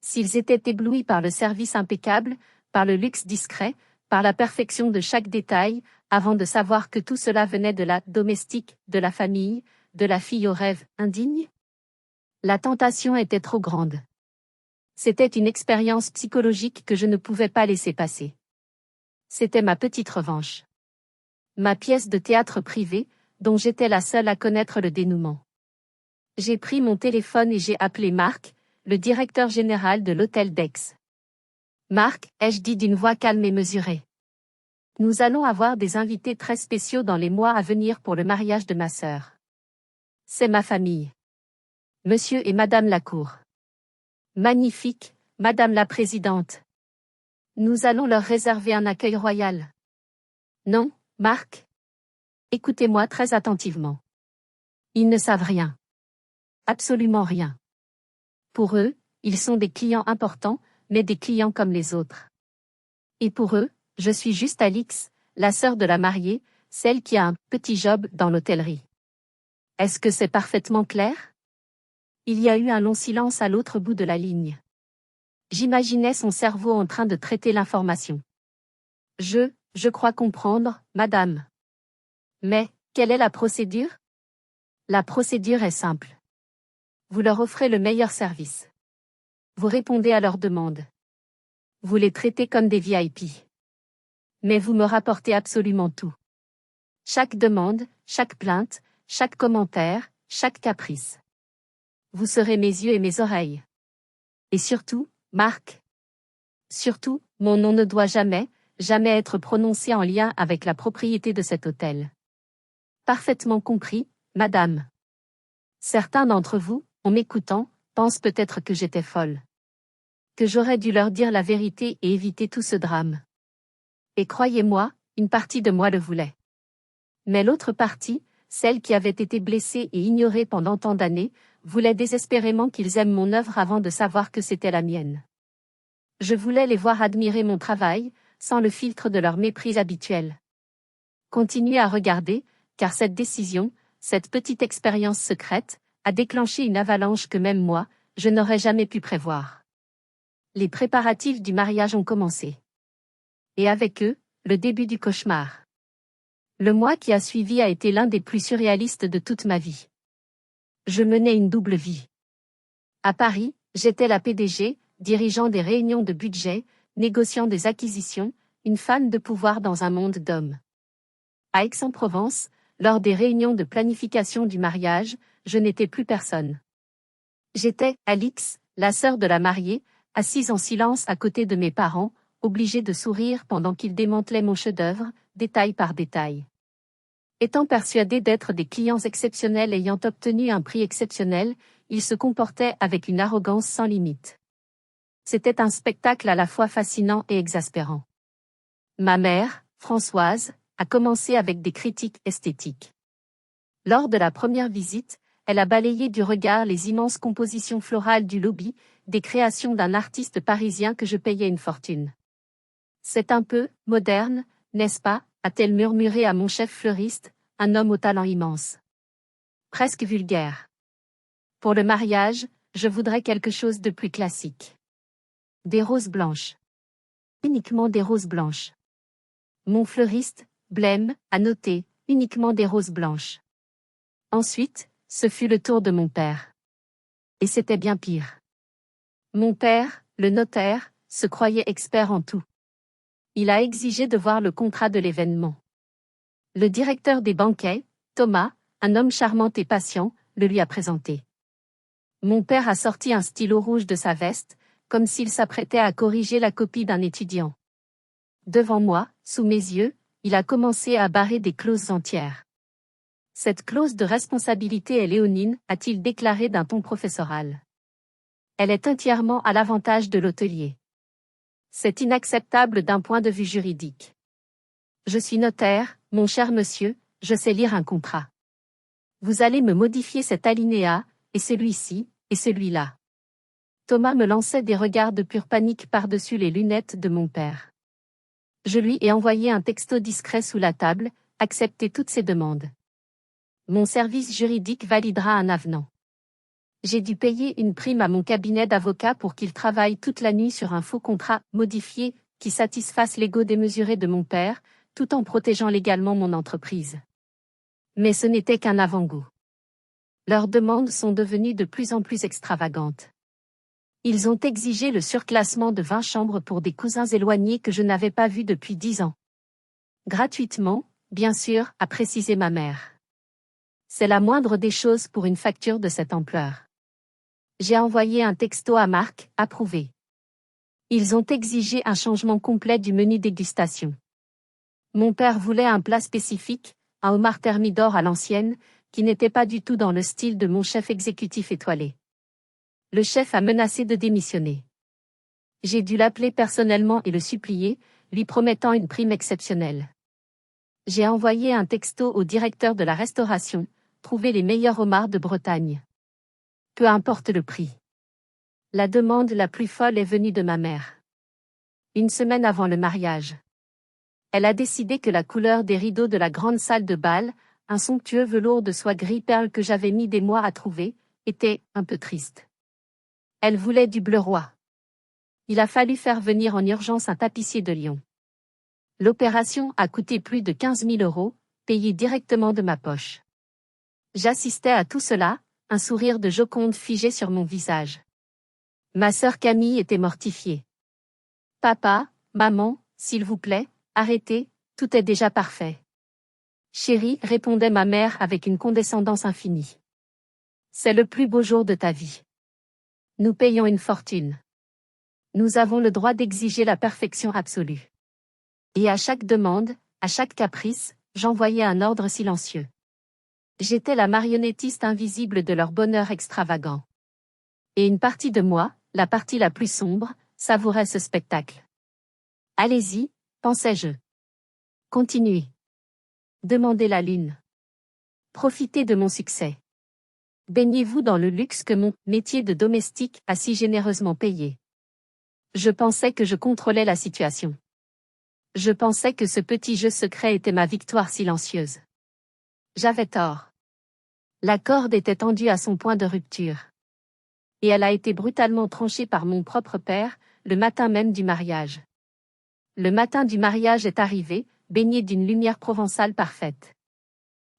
S'ils étaient éblouis par le service impeccable, par le luxe discret, par la perfection de chaque détail, avant de savoir que tout cela venait de la domestique, de la famille, de la fille aux rêves indignes? La tentation était trop grande. C'était une expérience psychologique que je ne pouvais pas laisser passer. C'était ma petite revanche. Ma pièce de théâtre privée, dont j'étais la seule à connaître le dénouement. J'ai pris mon téléphone et j'ai appelé Marc, le directeur général de l'hôtel d'Aix. Marc, ai-je dit d'une voix calme et mesurée. Nous allons avoir des invités très spéciaux dans les mois à venir pour le mariage de ma sœur. C'est ma famille. Monsieur et Madame Lacour. Magnifique, Madame la Présidente. Nous allons leur réserver un accueil royal. Non, Marc? Écoutez-moi très attentivement. Ils ne savent rien. Absolument rien. Pour eux, ils sont des clients importants, mais des clients comme les autres. Et pour eux, je suis juste Alix, la sœur de la mariée, celle qui a un petit job dans l'hôtellerie. Est-ce que c'est parfaitement clair? Il y a eu un long silence à l'autre bout de la ligne. J'imaginais son cerveau en train de traiter l'information. Je crois comprendre, madame. Mais, quelle est la procédure? La procédure est simple. Vous leur offrez le meilleur service. Vous répondez à leurs demandes. Vous les traitez comme des VIP. Mais vous me rapportez absolument tout. Chaque demande, chaque plainte, chaque commentaire, chaque caprice. Vous serez mes yeux et mes oreilles. Et surtout, Marc. Surtout, mon nom ne doit jamais être prononcé en lien avec la propriété de cet hôtel. Parfaitement compris, madame. Certains d'entre vous, en m'écoutant, pensent peut-être que j'étais folle. Que j'aurais dû leur dire la vérité et éviter tout ce drame. Et croyez-moi, une partie de moi le voulait. Mais l'autre partie, celle qui avait été blessée et ignorée pendant tant d'années, voulait désespérément qu'ils aiment mon œuvre avant de savoir que c'était la mienne. Je voulais les voir admirer mon travail, sans le filtre de leur mépris habituel. Continuer à regarder, car cette décision, cette petite expérience secrète, a déclenché une avalanche que même moi, je n'aurais jamais pu prévoir. Les préparatifs du mariage ont commencé. Et avec eux, le début du cauchemar. Le mois qui a suivi a été l'un des plus surréalistes de toute ma vie. Je menais une double vie. À Paris, j'étais la PDG, dirigeant des réunions de budget, négociant des acquisitions, une femme de pouvoir dans un monde d'hommes. À Aix-en-Provence, lors des réunions de planification du mariage, je n'étais plus personne. J'étais Alix, la sœur de la mariée, assise en silence à côté de mes parents, obligée de sourire pendant qu'ils démantelaient mon chef-d'œuvre, détail par détail. Étant persuadés d'être des clients exceptionnels ayant obtenu un prix exceptionnel, ils se comportaient avec une arrogance sans limite. C'était un spectacle à la fois fascinant et exaspérant. Ma mère, Françoise, a commencé avec des critiques esthétiques. Lors de la première visite, elle a balayé du regard les immenses compositions florales du lobby, des créations d'un artiste parisien que je payais une fortune. C'est un peu moderne, n'est-ce pas, a-t-elle murmuré à mon chef fleuriste, un homme au talent immense. Presque vulgaire. Pour le mariage, je voudrais quelque chose de plus classique. Des roses blanches. Uniquement des roses blanches. Mon fleuriste, blême, a noté, uniquement des roses blanches. Ensuite, ce fut le tour de mon père. Et c'était bien pire. Mon père, le notaire, se croyait expert en tout. Il a exigé de voir le contrat de l'événement. Le directeur des banquets, Thomas, un homme charmant et patient, le lui a présenté. Mon père a sorti un stylo rouge de sa veste, comme s'il s'apprêtait à corriger la copie d'un étudiant. Devant moi, sous mes yeux, il a commencé à barrer des clauses entières. Cette clause de responsabilité est léonine, a-t-il déclaré d'un ton professoral. Elle est entièrement à l'avantage de l'hôtelier. C'est inacceptable d'un point de vue juridique. Je suis notaire, mon cher monsieur, je sais lire un contrat. Vous allez me modifier cet alinéa, et celui-ci, et celui-là. Thomas me lançait des regards de pure panique par-dessus les lunettes de mon père. Je lui ai envoyé un texto discret sous la table, acceptez toutes ses demandes. Mon service juridique validera un avenant. J'ai dû payer une prime à mon cabinet d'avocat pour qu'il travaille toute la nuit sur un faux contrat modifié qui satisfasse l'ego démesuré de mon père, tout en protégeant légalement mon entreprise. Mais ce n'était qu'un avant-goût. Leurs demandes sont devenues de plus en plus extravagantes. Ils ont exigé le surclassement de 20 chambres pour des cousins éloignés que je n'avais pas vus depuis 10 ans. Gratuitement, bien sûr, a précisé ma mère. C'est la moindre des choses pour une facture de cette ampleur. J'ai envoyé un texto à Marc, approuvé. Ils ont exigé un changement complet du menu dégustation. Mon père voulait un plat spécifique, un homard thermidor à l'ancienne, qui n'était pas du tout dans le style de mon chef exécutif étoilé. Le chef a menacé de démissionner. J'ai dû l'appeler personnellement et le supplier, lui promettant une prime exceptionnelle. J'ai envoyé un texto au directeur de la restauration, trouver les meilleurs homards de Bretagne. Peu importe le prix. La demande la plus folle est venue de ma mère. Une semaine avant le mariage. Elle a décidé que la couleur des rideaux de la grande salle de bal, un somptueux velours de soie gris perle que j'avais mis des mois à trouver, était un peu triste. Elle voulait du bleu roi. Il a fallu faire venir en urgence un tapissier de Lyon. L'opération a coûté plus de 15 000 €, payés directement de ma poche. J'assistais à tout cela, un sourire de Joconde figé sur mon visage. Ma sœur Camille était mortifiée. Papa, maman, s'il vous plaît, arrêtez, tout est déjà parfait. Chérie, répondait ma mère avec une condescendance infinie. C'est le plus beau jour de ta vie. Nous payons une fortune. Nous avons le droit d'exiger la perfection absolue. Et à chaque demande, à chaque caprice, j'envoyais un ordre silencieux. J'étais la marionnettiste invisible de leur bonheur extravagant. Et une partie de moi, la partie la plus sombre, savourait ce spectacle. Allez-y, pensais-je. Continuez. Demandez la lune. Profitez de mon succès. Baignez-vous dans le luxe que mon métier de domestique a si généreusement payé. Je pensais que je contrôlais la situation. Je pensais que ce petit jeu secret était ma victoire silencieuse. J'avais tort. La corde était tendue à son point de rupture. Et elle a été brutalement tranchée par mon propre père, le matin même du mariage. Le matin du mariage est arrivé, baigné d'une lumière provençale parfaite.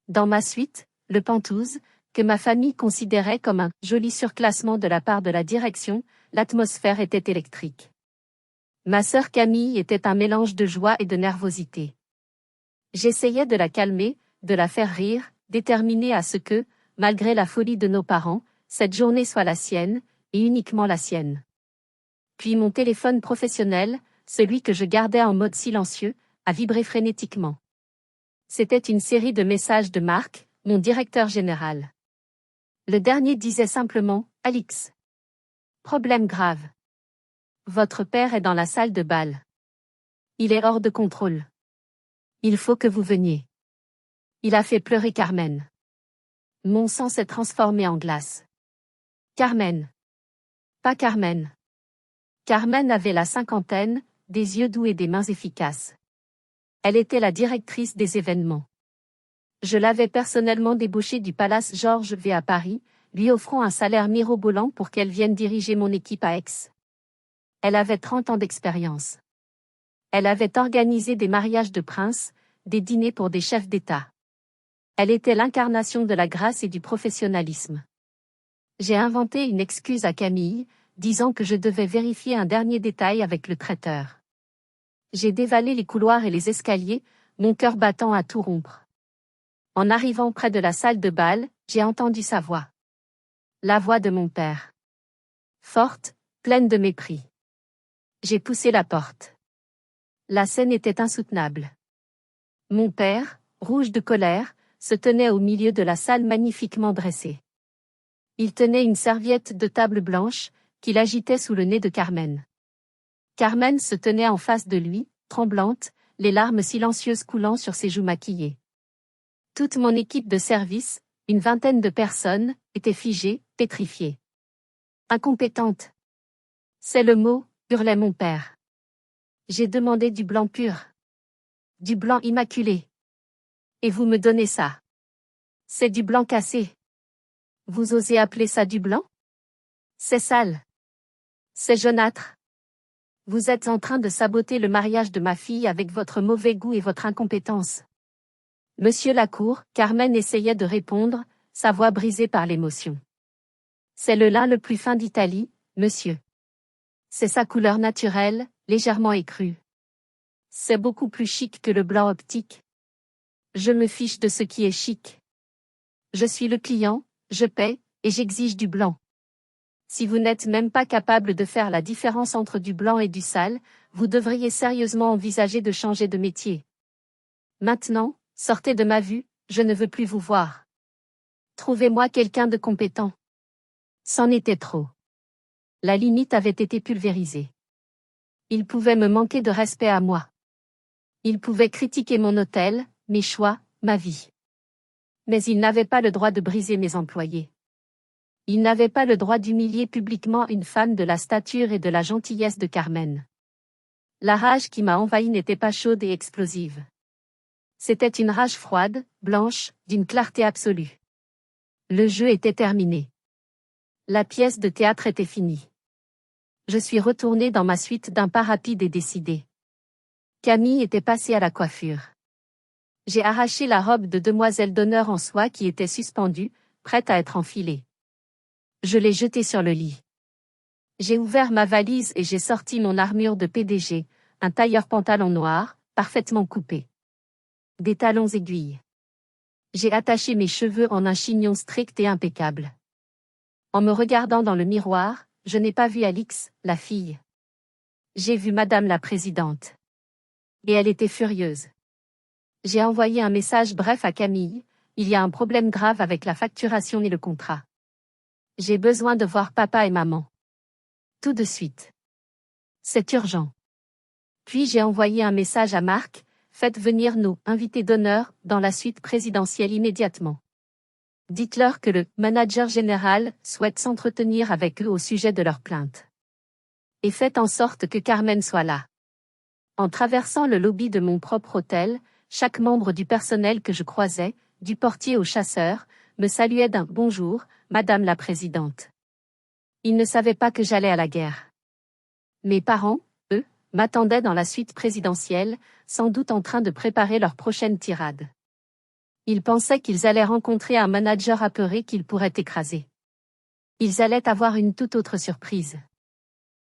Dans ma suite, le Penthouse, que ma famille considérait comme un joli surclassement de la part de la direction, l'atmosphère était électrique. Ma sœur Camille était un mélange de joie et de nervosité. J'essayais de la calmer, de la faire rire, déterminée à ce que, malgré la folie de nos parents, cette journée soit la sienne, et uniquement la sienne. Puis mon téléphone professionnel, celui que je gardais en mode silencieux, a vibré frénétiquement. C'était une série de messages de Marc, mon directeur général. Le dernier disait simplement, « Alix. Problème grave. Votre père est dans la salle de bal. Il est hors de contrôle. Il faut que vous veniez. Il a fait pleurer Carmen. » Mon sang s'est transformé en glace. Carmen. Pas Carmen. Carmen avait la cinquantaine, des yeux doux et des mains efficaces. Elle était la directrice des événements. Je l'avais personnellement débauchée du Palace Georges V à Paris, lui offrant un salaire mirobolant pour qu'elle vienne diriger mon équipe à Aix. Elle avait 30 ans d'expérience. Elle avait organisé des mariages de princes, des dîners pour des chefs d'État. Elle était l'incarnation de la grâce et du professionnalisme. J'ai inventé une excuse à Camille, disant que je devais vérifier un dernier détail avec le traiteur. J'ai dévalé les couloirs et les escaliers, mon cœur battant à tout rompre. En arrivant près de la salle de bal, j'ai entendu sa voix. La voix de mon père. Forte, pleine de mépris. J'ai poussé la porte. La scène était insoutenable. Mon père, rouge de colère, se tenait au milieu de la salle magnifiquement dressée. Il tenait une serviette de table blanche, qu'il agitait sous le nez de Carmen. Carmen se tenait en face de lui, tremblante, les larmes silencieuses coulant sur ses joues maquillées. Toute mon équipe de service, une vingtaine de personnes, était figée, pétrifiée. Incompétente. C'est le mot, hurlait mon père. J'ai demandé du blanc pur. Du blanc immaculé. Et vous me donnez ça. C'est du blanc cassé. Vous osez appeler ça du blanc? C'est sale. C'est jaunâtre. Vous êtes en train de saboter le mariage de ma fille avec votre mauvais goût et votre incompétence. Monsieur Lacour, Carmen essayait de répondre, sa voix brisée par l'émotion. C'est le lin le plus fin d'Italie, monsieur. C'est sa couleur naturelle, légèrement écrue. C'est beaucoup plus chic que le blanc optique. Je me fiche de ce qui est chic. Je suis le client, je paie, et j'exige du blanc. Si vous n'êtes même pas capable de faire la différence entre du blanc et du sale, vous devriez sérieusement envisager de changer de métier. Maintenant, sortez de ma vue, je ne veux plus vous voir. Trouvez-moi quelqu'un de compétent. C'en était trop. La limite avait été pulvérisée. Il pouvait me manquer de respect à moi. Il pouvait critiquer mon hôtel, mes choix, ma vie. Mais il n'avait pas le droit de briser mes employés. Il n'avait pas le droit d'humilier publiquement une femme de la stature et de la gentillesse de Carmen. La rage qui m'a envahi n'était pas chaude et explosive. C'était une rage froide, blanche, d'une clarté absolue. Le jeu était terminé. La pièce de théâtre était finie. Je suis retourné dans ma suite d'un pas rapide et décidé. Camille était passée à la coiffure. J'ai arraché la robe de demoiselle d'honneur en soie qui était suspendue, prête à être enfilée. Je l'ai jetée sur le lit. J'ai ouvert ma valise et j'ai sorti mon armure de PDG, un tailleur-pantalon noir, parfaitement coupé. Des talons aiguilles. J'ai attaché mes cheveux en un chignon strict et impeccable. En me regardant dans le miroir, je n'ai pas vu Alix, la fille. J'ai vu Madame la Présidente. Et elle était furieuse. J'ai envoyé un message bref à Camille, il y a un problème grave avec la facturation et le contrat. J'ai besoin de voir papa et maman. Tout de suite. C'est urgent. Puis j'ai envoyé un message à Marc, faites venir nos invités d'honneur dans la suite présidentielle immédiatement. Dites-leur que le manager général souhaite s'entretenir avec eux au sujet de leur plainte. Et faites en sorte que Carmen soit là. En traversant le lobby de mon propre hôtel, chaque membre du personnel que je croisais, du portier au chasseur, me saluait d'un « bonjour, Madame la Présidente ». Ils ne savaient pas que j'allais à la guerre. Mes parents, eux, m'attendaient dans la suite présidentielle, sans doute en train de préparer leur prochaine tirade. Ils pensaient qu'ils allaient rencontrer un manager apeuré qu'ils pourraient écraser. Ils allaient avoir une toute autre surprise.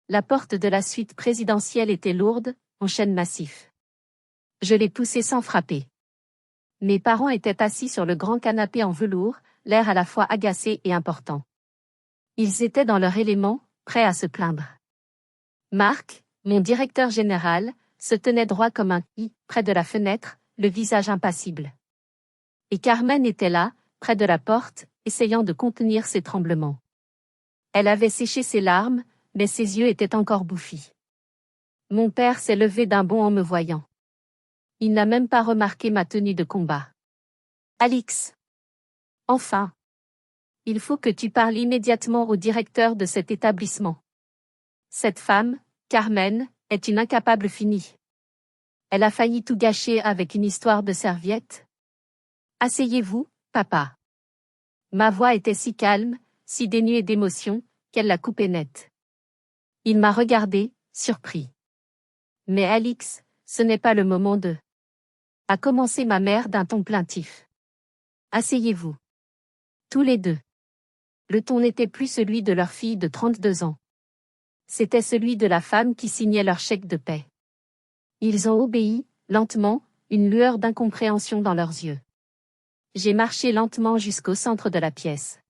La porte de la suite présidentielle était lourde, en chêne massif. Je l'ai poussée sans frapper. Mes parents étaient assis sur le grand canapé en velours, l'air à la fois agacé et important. Ils étaient dans leur élément, prêts à se plaindre. Marc, mon directeur général, se tenait droit comme un i, près de la fenêtre, le visage impassible. Et Carmen était là, près de la porte, essayant de contenir ses tremblements. Elle avait séché ses larmes, mais ses yeux étaient encore bouffis. Mon père s'est levé d'un bond en me voyant. Il n'a même pas remarqué ma tenue de combat. Alix. Enfin. Il faut que tu parles immédiatement au directeur de cet établissement. Cette femme, Carmen, est une incapable finie. Elle a failli tout gâcher avec une histoire de serviette. Asseyez-vous, papa. Ma voix était si calme, si dénuée d'émotion, qu'elle la coupait net. Il m'a regardé, surpris. Mais Alix, ce n'est pas le moment de... a commencé ma mère d'un ton plaintif. Asseyez-vous. Tous les deux. Le ton n'était plus celui de leur fille de 32 ans. C'était celui de la femme qui signait leur chèque de paie. Ils ont obéi, lentement, une lueur d'incompréhension dans leurs yeux. J'ai marché lentement jusqu'au centre de la pièce.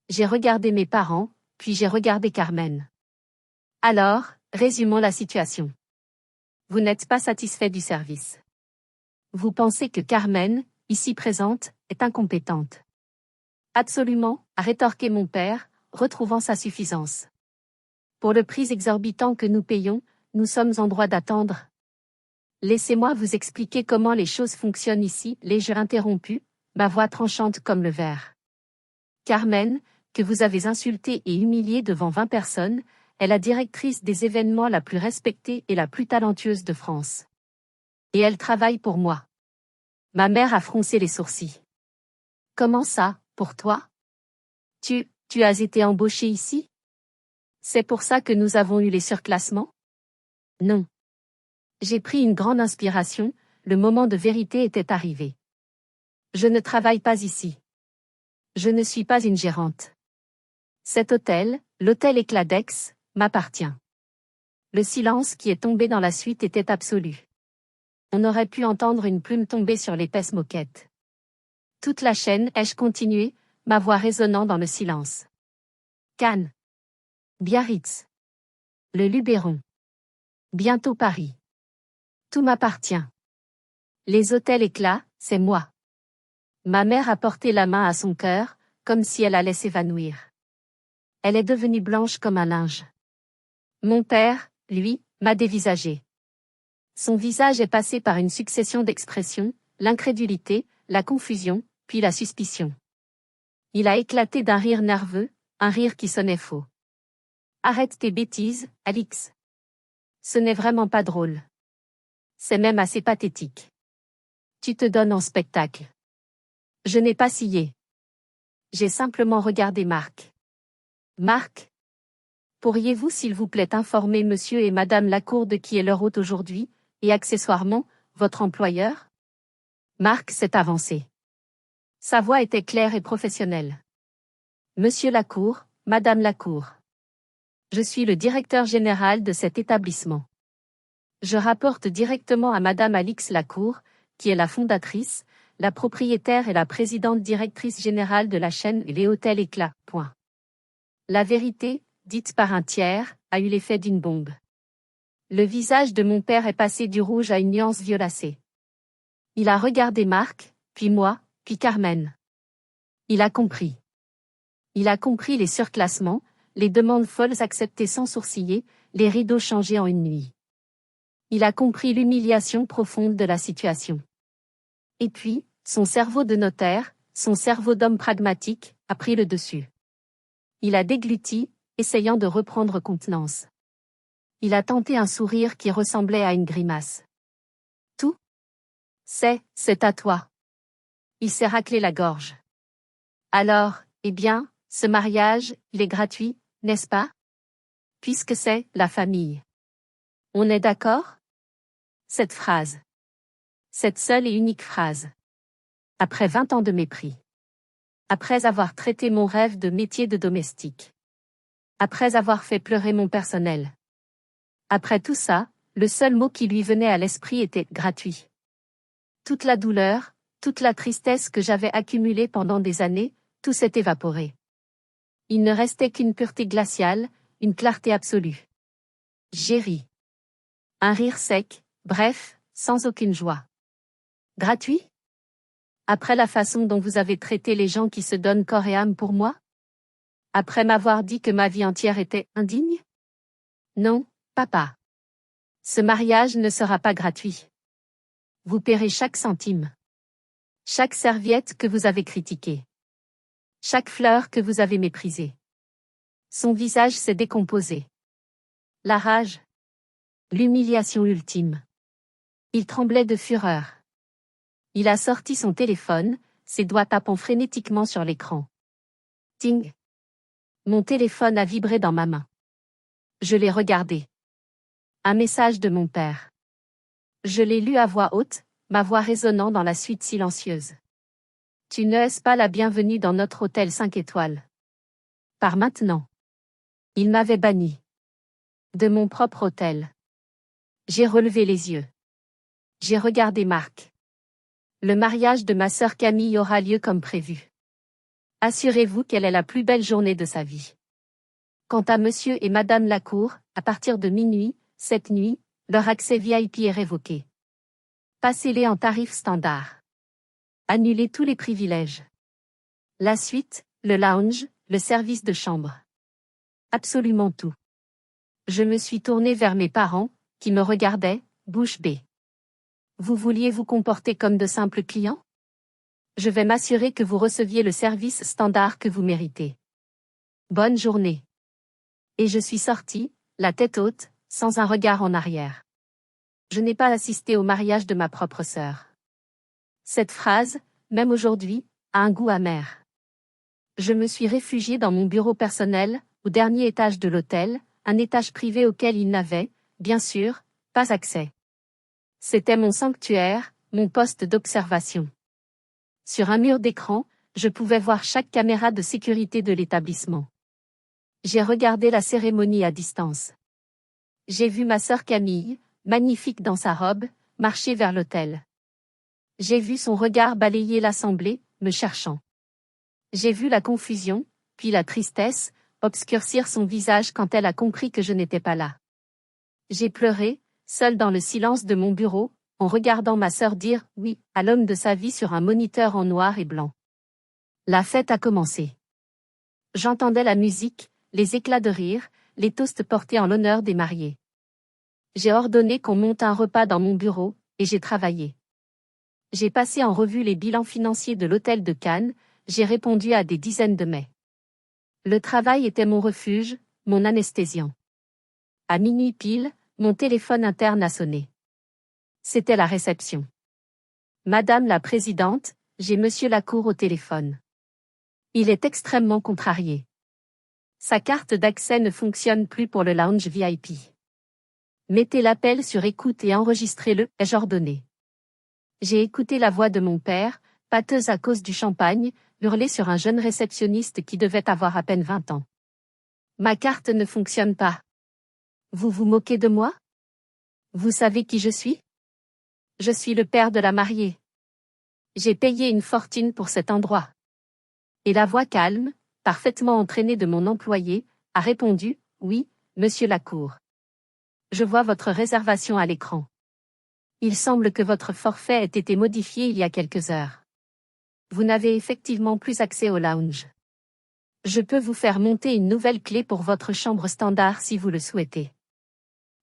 J'ai regardé mes parents, puis j'ai regardé Carmen. Alors, résumons la situation. Vous n'êtes pas satisfait du service. Vous pensez que Carmen, ici présente, est incompétente. Absolument, a rétorqué mon père, retrouvant sa suffisance. Pour le prix exorbitant que nous payons, nous sommes en droit d'attendre. Laissez-moi vous expliquer comment les choses fonctionnent ici, l'ai-je interrompu, ma voix tranchante comme le verre. Carmen, que vous avez insultée et humiliée devant 20 personnes, est la directrice des événements la plus respectée et la plus talentueuse de France. Et elle travaille pour moi. Ma mère a froncé les sourcils. Comment ça, pour toi? Tu as été embauchée ici? C'est pour ça que nous avons eu les surclassements? Non. J'ai pris une grande inspiration, le moment de vérité était arrivé. Je ne travaille pas ici. Je ne suis pas une gérante. Cet hôtel, l'hôtel Écladex, m'appartient. Le silence qui est tombé dans la suite était absolu. On aurait pu entendre une plume tomber sur l'épaisse moquette. Toute la chaîne, ai-je continué, ma voix résonnant dans le silence. Cannes. Biarritz. Le Luberon. Bientôt Paris. Tout m'appartient. Les hôtels Éclat, c'est moi. Ma mère a porté la main à son cœur, comme si elle allait s'évanouir. Elle est devenue blanche comme un linge. Mon père, lui, m'a dévisagé. Son visage est passé par une succession d'expressions, l'incrédulité, la confusion, puis la suspicion. Il a éclaté d'un rire nerveux, un rire qui sonnait faux. Arrête tes bêtises, Alix. Ce n'est vraiment pas drôle. C'est même assez pathétique. Tu te donnes en spectacle. Je n'ai pas scié. J'ai simplement regardé Marc. Marc? Pourriez-vous s'il vous plaît informer monsieur et madame Lacour de qui est leur hôte aujourd'hui, et accessoirement, votre employeur? Marc s'est avancé. Sa voix était claire et professionnelle. Monsieur Lacour, madame Lacour. Je suis le directeur général de cet établissement. Je rapporte directement à madame Alix Lacour, qui est la fondatrice, la propriétaire et la présidente directrice générale de la chaîne Les Hôtels Éclat. Point. La vérité, dite par un tiers, a eu l'effet d'une bombe. Le visage de mon père est passé du rouge à une nuance violacée. Il a regardé Marc, puis moi, puis Carmen. Il a compris. Il a compris les surclassements, les demandes folles acceptées sans sourciller, les rideaux changés en une nuit. Il a compris l'humiliation profonde de la situation. Et puis, son cerveau de notaire, son cerveau d'homme pragmatique, a pris le dessus. Il a dégluti, essayant de reprendre contenance. Il a tenté un sourire qui ressemblait à une grimace. Tout? C'est à toi. Il s'est raclé la gorge. Alors, eh bien, ce mariage, il est gratuit, n'est-ce pas? Puisque c'est la famille. On est d'accord? Cette phrase. Cette seule et unique phrase. Après 20 ans de mépris. Après avoir traité mon rêve de métier de domestique. Après avoir fait pleurer mon personnel. Après tout ça, le seul mot qui lui venait à l'esprit était « gratuit ». Toute la douleur, toute la tristesse que j'avais accumulée pendant des années, tout s'est évaporé. Il ne restait qu'une pureté glaciale, une clarté absolue. J'ai ri. Un rire sec, bref, sans aucune joie. Gratuit? Après la façon dont vous avez traité les gens qui se donnent corps et âme pour moi? Après m'avoir dit que ma vie entière était indigne? Non, papa. Ce mariage ne sera pas gratuit. Vous paierez chaque centime. Chaque serviette que vous avez critiquée. Chaque fleur que vous avez méprisée. Son visage s'est décomposé. La rage. L'humiliation ultime. Il tremblait de fureur. Il a sorti son téléphone, ses doigts tapant frénétiquement sur l'écran. Ting. Mon téléphone a vibré dans ma main. Je l'ai regardé. Un message de mon père. Je l'ai lu à voix haute, ma voix résonnant dans la suite silencieuse. Tu ne es pas la bienvenue dans notre hôtel 5 étoiles. Par maintenant. Il m'avait banni. De mon propre hôtel. J'ai relevé les yeux. J'ai regardé Marc. Le mariage de ma sœur Camille aura lieu comme prévu. Assurez-vous qu'elle est la plus belle journée de sa vie. Quant à monsieur et madame Lacour, à partir de minuit, cette nuit, leur accès VIP est révoqué. Passez-les en tarif standard. Annulez tous les privilèges. La suite, le lounge, le service de chambre. Absolument tout. Je me suis tournée vers mes parents, qui me regardaient, bouche bée. Vous vouliez vous comporter comme de simples clients? Je vais m'assurer que vous receviez le service standard que vous méritez. Bonne journée. Et je suis sortie, la tête haute, sans un regard en arrière. Je n'ai pas assisté au mariage de ma propre sœur. Cette phrase, même aujourd'hui, a un goût amer. Je me suis réfugiée dans mon bureau personnel, au dernier étage de l'hôtel, un étage privé auquel il n'avait, bien sûr, pas accès. C'était mon sanctuaire, mon poste d'observation. Sur un mur d'écran, je pouvais voir chaque caméra de sécurité de l'établissement. J'ai regardé la cérémonie à distance. J'ai vu ma sœur Camille, magnifique dans sa robe, marcher vers l'autel. J'ai vu son regard balayer l'assemblée, me cherchant. J'ai vu la confusion, puis la tristesse, obscurcir son visage quand elle a compris que je n'étais pas là. J'ai pleuré, seule dans le silence de mon bureau, en regardant ma sœur dire « oui » à l'homme de sa vie sur un moniteur en noir et blanc. La fête a commencé. J'entendais la musique, les éclats de rire, les toasts portés en l'honneur des mariés. J'ai ordonné qu'on monte un repas dans mon bureau, et j'ai travaillé. J'ai passé en revue les bilans financiers de l'hôtel de Cannes, j'ai répondu à des dizaines de mails. Le travail était mon refuge, mon anesthésiant. À minuit pile, mon téléphone interne a sonné. C'était la réception. Madame la présidente, j'ai monsieur Lacour au téléphone. Il est extrêmement contrarié. Sa carte d'accès ne fonctionne plus pour le lounge VIP. Mettez l'appel sur écoute et enregistrez-le, ai-je ordonné. J'ai écouté la voix de mon père, pâteuse à cause du champagne, hurler sur un jeune réceptionniste qui devait avoir à peine 20 ans. Ma carte ne fonctionne pas. Vous vous moquez de moi? Vous savez qui je suis? Je suis le père de la mariée. J'ai payé une fortune pour cet endroit. Et la voix calme, parfaitement entraînée de mon employé, a répondu, oui, monsieur Lacour. Je vois votre réservation à l'écran. Il semble que votre forfait ait été modifié il y a quelques heures. Vous n'avez effectivement plus accès au lounge. Je peux vous faire monter une nouvelle clé pour votre chambre standard si vous le souhaitez.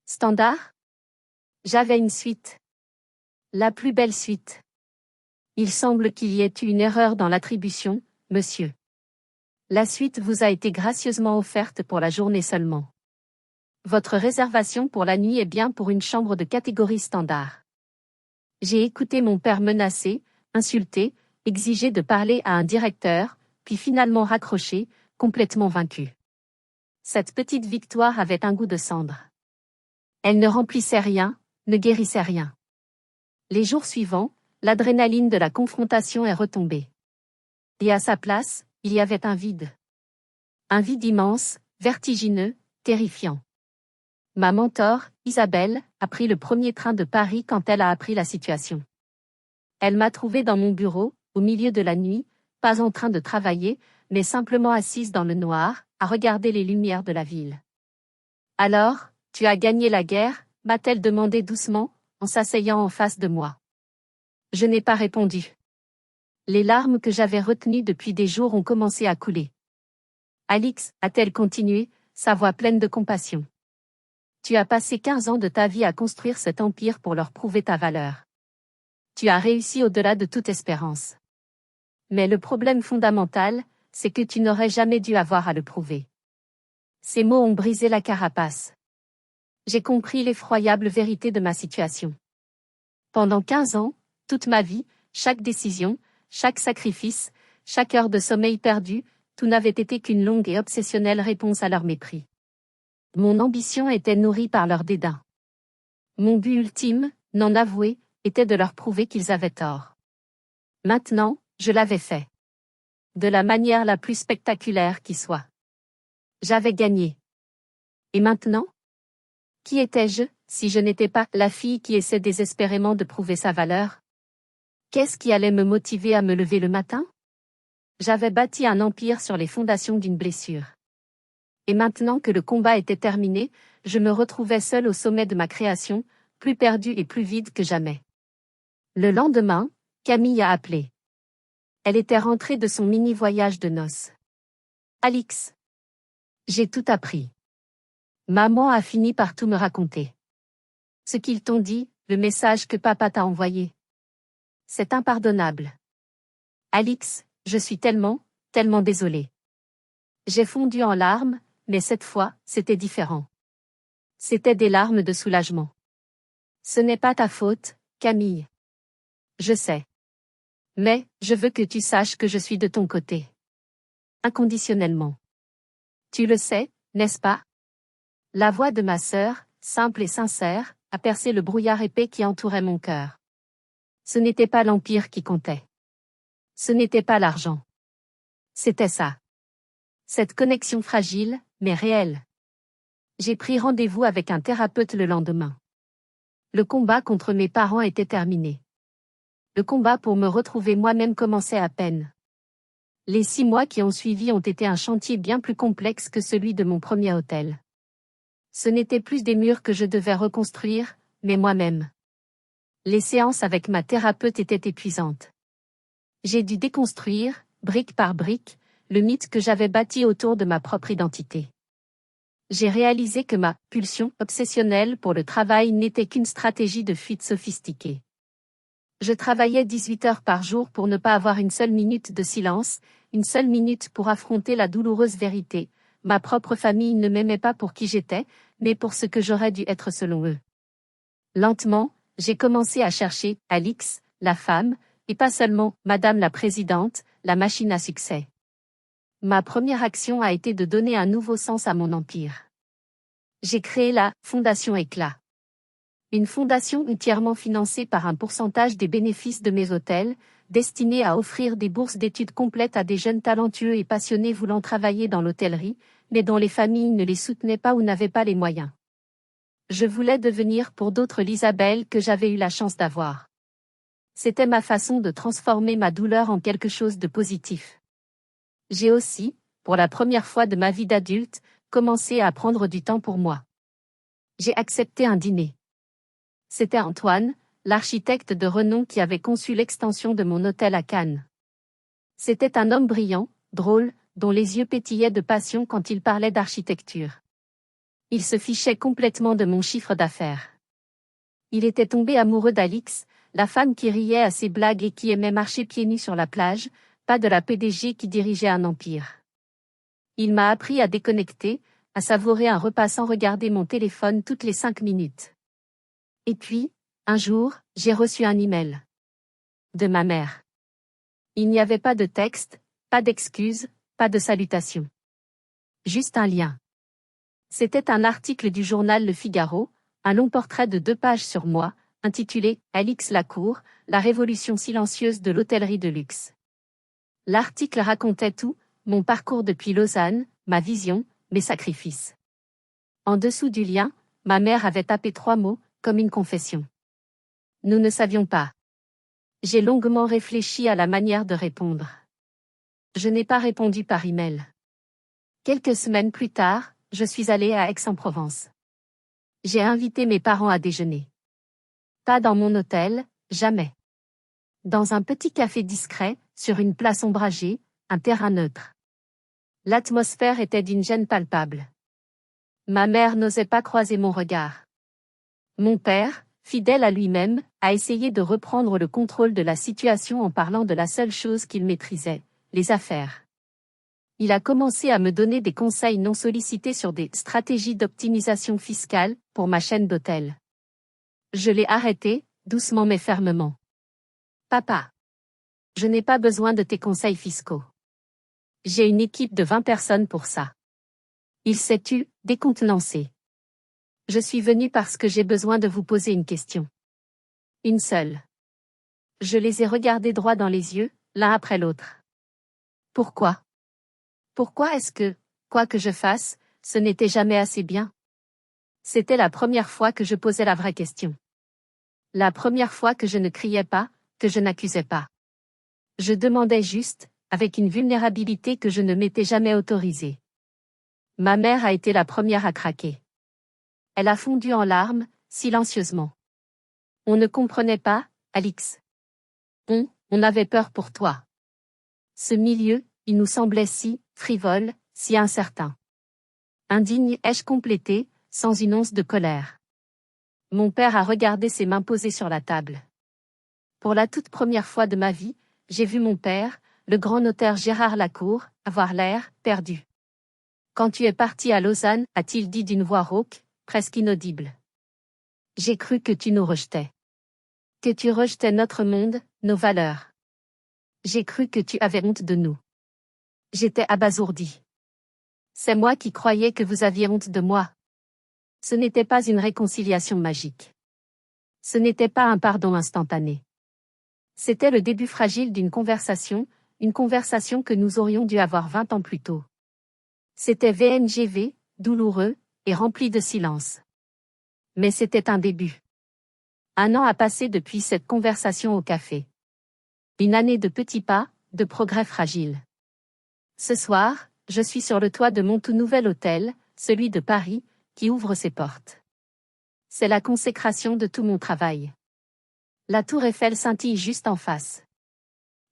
Standard? J'avais une suite. La plus belle suite. Il semble qu'il y ait eu une erreur dans l'attribution, monsieur. La suite vous a été gracieusement offerte pour la journée seulement. Votre réservation pour la nuit est bien pour une chambre de catégorie standard. J'ai écouté mon père menacer, insulter, exiger de parler à un directeur, puis finalement raccrocher, complètement vaincu. Cette petite victoire avait un goût de cendre. Elle ne remplissait rien, ne guérissait rien. Les jours suivants, l'adrénaline de la confrontation est retombée. Et à sa place, il y avait un vide. Un vide immense, vertigineux, terrifiant. Ma mentor, Isabelle, a pris le premier train de Paris quand elle a appris la situation. Elle m'a trouvé dans mon bureau, au milieu de la nuit, pas en train de travailler, mais simplement assise dans le noir, à regarder les lumières de la ville. Alors, tu as gagné la guerre, m'a-t-elle demandé doucement, en s'asseyant en face de moi. Je n'ai pas répondu. Les larmes que j'avais retenues depuis des jours ont commencé à couler. Alix, a-t-elle continué, sa voix pleine de compassion. Tu as passé 15 ans de ta vie à construire cet empire pour leur prouver ta valeur. Tu as réussi au-delà de toute espérance. Mais le problème fondamental, c'est que tu n'aurais jamais dû avoir à le prouver. Ces mots ont brisé la carapace. J'ai compris l'effroyable vérité de ma situation. Pendant 15 ans, toute ma vie, chaque décision, chaque sacrifice, chaque heure de sommeil perdu, tout n'avait été qu'une longue et obsessionnelle réponse à leur mépris. Mon ambition était nourrie par leur dédain. Mon but ultime, non avoué, était de leur prouver qu'ils avaient tort. Maintenant, Je l'avais fait. De la manière la plus spectaculaire qui soit. J'avais gagné. Et maintenant? Qui étais-je, si je n'étais pas la fille qui essaie désespérément de prouver sa valeur? Qu'est-ce qui allait me motiver à me lever le matin? J'avais bâti un empire sur les fondations d'une blessure. Et maintenant que le combat était terminé, je me retrouvais seule au sommet de ma création, plus perdue et plus vide que jamais. Le lendemain, Camille a appelé. Elle était rentrée de son mini-voyage de noces. Alix. J'ai tout appris. Maman a fini par tout me raconter. Ce qu'ils t'ont dit, le message que papa t'a envoyé. C'est impardonnable. Alix, je suis tellement désolée. J'ai fondu en larmes, mais cette fois, c'était différent. C'était des larmes de soulagement. Ce n'est pas ta faute, Camille. Je sais. Mais, je veux que tu saches que je suis de ton côté. Inconditionnellement. Tu le sais, n'est-ce pas? La voix de ma sœur, simple et sincère, a percé le brouillard épais qui entourait mon cœur. Ce n'était pas l'empire qui comptait. Ce n'était pas l'argent. C'était ça. Cette connexion fragile, mais réelle. J'ai pris rendez-vous avec un thérapeute le lendemain. Le combat contre mes parents était terminé. Le combat pour me retrouver moi-même commençait à peine. Les 6 mois qui ont suivi ont été un chantier bien plus complexe que celui de mon premier hôtel. Ce n'était plus des murs que je devais reconstruire, mais moi-même. Les séances avec ma thérapeute étaient épuisantes. J'ai dû déconstruire, brique par brique, le mythe que j'avais bâti autour de ma propre identité. J'ai réalisé que ma pulsion obsessionnelle pour le travail n'était qu'une stratégie de fuite sophistiquée. Je travaillais 18 heures par jour pour ne pas avoir une seule minute de silence, une seule minute pour affronter la douloureuse vérité. Ma propre famille ne m'aimait pas pour qui j'étais, mais pour ce que j'aurais dû être selon eux. Lentement, j'ai commencé à chercher Alix, la femme, et pas seulement Madame la Présidente, la machine à succès. Ma première action a été de donner un nouveau sens à mon empire. J'ai créé la Fondation Éclat. Une fondation entièrement financée par un pourcentage des bénéfices de mes hôtels, destinée à offrir des bourses d'études complètes à des jeunes talentueux et passionnés voulant travailler dans l'hôtellerie, mais dont les familles ne les soutenaient pas ou n'avaient pas les moyens. Je voulais devenir pour d'autres l'Isabelle que j'avais eu la chance d'avoir. C'était ma façon de transformer ma douleur en quelque chose de positif. J'ai aussi, pour la première fois de ma vie d'adulte, commencé à prendre du temps pour moi. J'ai accepté un dîner. C'était Antoine, l'architecte de renom qui avait conçu l'extension de mon hôtel à Cannes. C'était un homme brillant, drôle, dont les yeux pétillaient de passion quand il parlait d'architecture. Il se fichait complètement de mon chiffre d'affaires. Il était tombé amoureux d'Alix, la femme qui riait à ses blagues et qui aimait marcher pieds nus sur la plage, pas de la PDG qui dirigeait un empire. Il m'a appris à déconnecter, à savourer un repas sans regarder mon téléphone toutes les 5 minutes. Et puis, un jour, j'ai reçu un email. De ma mère. Il n'y avait pas de texte, pas d'excuses, pas de salutation. Juste un lien. C'était un article du journal Le Figaro, un long portrait de 2 pages sur moi, intitulé « Alix Lacour, la révolution silencieuse de l'hôtellerie de luxe ». L'article racontait tout, mon parcours depuis Lausanne, ma vision, mes sacrifices. En dessous du lien, ma mère avait tapé 3 mots, comme une confession. Nous ne savions pas. J'ai longuement réfléchi à la manière de répondre. Je n'ai pas répondu par email. Quelques semaines plus tard, je suis allée à Aix-en-Provence. J'ai invité mes parents à déjeuner. Pas dans mon hôtel, jamais. Dans un petit café discret, sur une place ombragée, un terrain neutre. L'atmosphère était d'une gêne palpable. Ma mère n'osait pas croiser mon regard. Mon père, fidèle à lui-même, a essayé de reprendre le contrôle de la situation en parlant de la seule chose qu'il maîtrisait, les affaires. Il a commencé à me donner des conseils non sollicités sur des stratégies d'optimisation fiscale pour ma chaîne d'hôtels. Je l'ai arrêté, doucement mais fermement. Papa. Je n'ai pas besoin de tes conseils fiscaux. J'ai une équipe de 20 personnes pour ça. Il s'est tu, décontenancé. Je suis venu parce que j'ai besoin de vous poser une question. Une seule. Je les ai regardés droit dans les yeux, l'un après l'autre. Pourquoi? Pourquoi est-ce que, quoi que je fasse, ce n'était jamais assez bien? C'était la première fois que je posais la vraie question. La première fois que je ne criais pas, que je n'accusais pas. Je demandais juste, avec une vulnérabilité que je ne m'étais jamais autorisée. Ma mère a été la première à craquer. Elle a fondu en larmes, silencieusement. On ne comprenait pas, Alix. On avait peur pour toi. Ce milieu, il nous semblait si frivole, si incertain. Indigne ai-je complété, sans une once de colère. Mon père a regardé ses mains posées sur la table. Pour la toute première fois de ma vie, j'ai vu mon père, le grand notaire Gérard Lacour, avoir l'air perdu. Quand tu es parti à Lausanne, a-t-il dit d'une voix rauque, presque inaudible. J'ai cru que tu nous rejetais. Que tu rejetais notre monde, nos valeurs. J'ai cru que tu avais honte de nous. J'étais abasourdi. C'est moi qui croyais que vous aviez honte de moi. Ce n'était pas une réconciliation magique. Ce n'était pas un pardon instantané. C'était le début fragile d'une conversation, une conversation que nous aurions dû avoir 20 ans plus tôt. C'était VNGV, douloureux, et rempli de silence. Mais c'était un début. 1 an a passé depuis cette conversation au café. Une année de petits pas, de progrès fragiles. Ce soir, je suis sur le toit de mon tout nouvel hôtel, celui de Paris, qui ouvre ses portes. C'est la consécration de tout mon travail. La tour Eiffel scintille juste en face.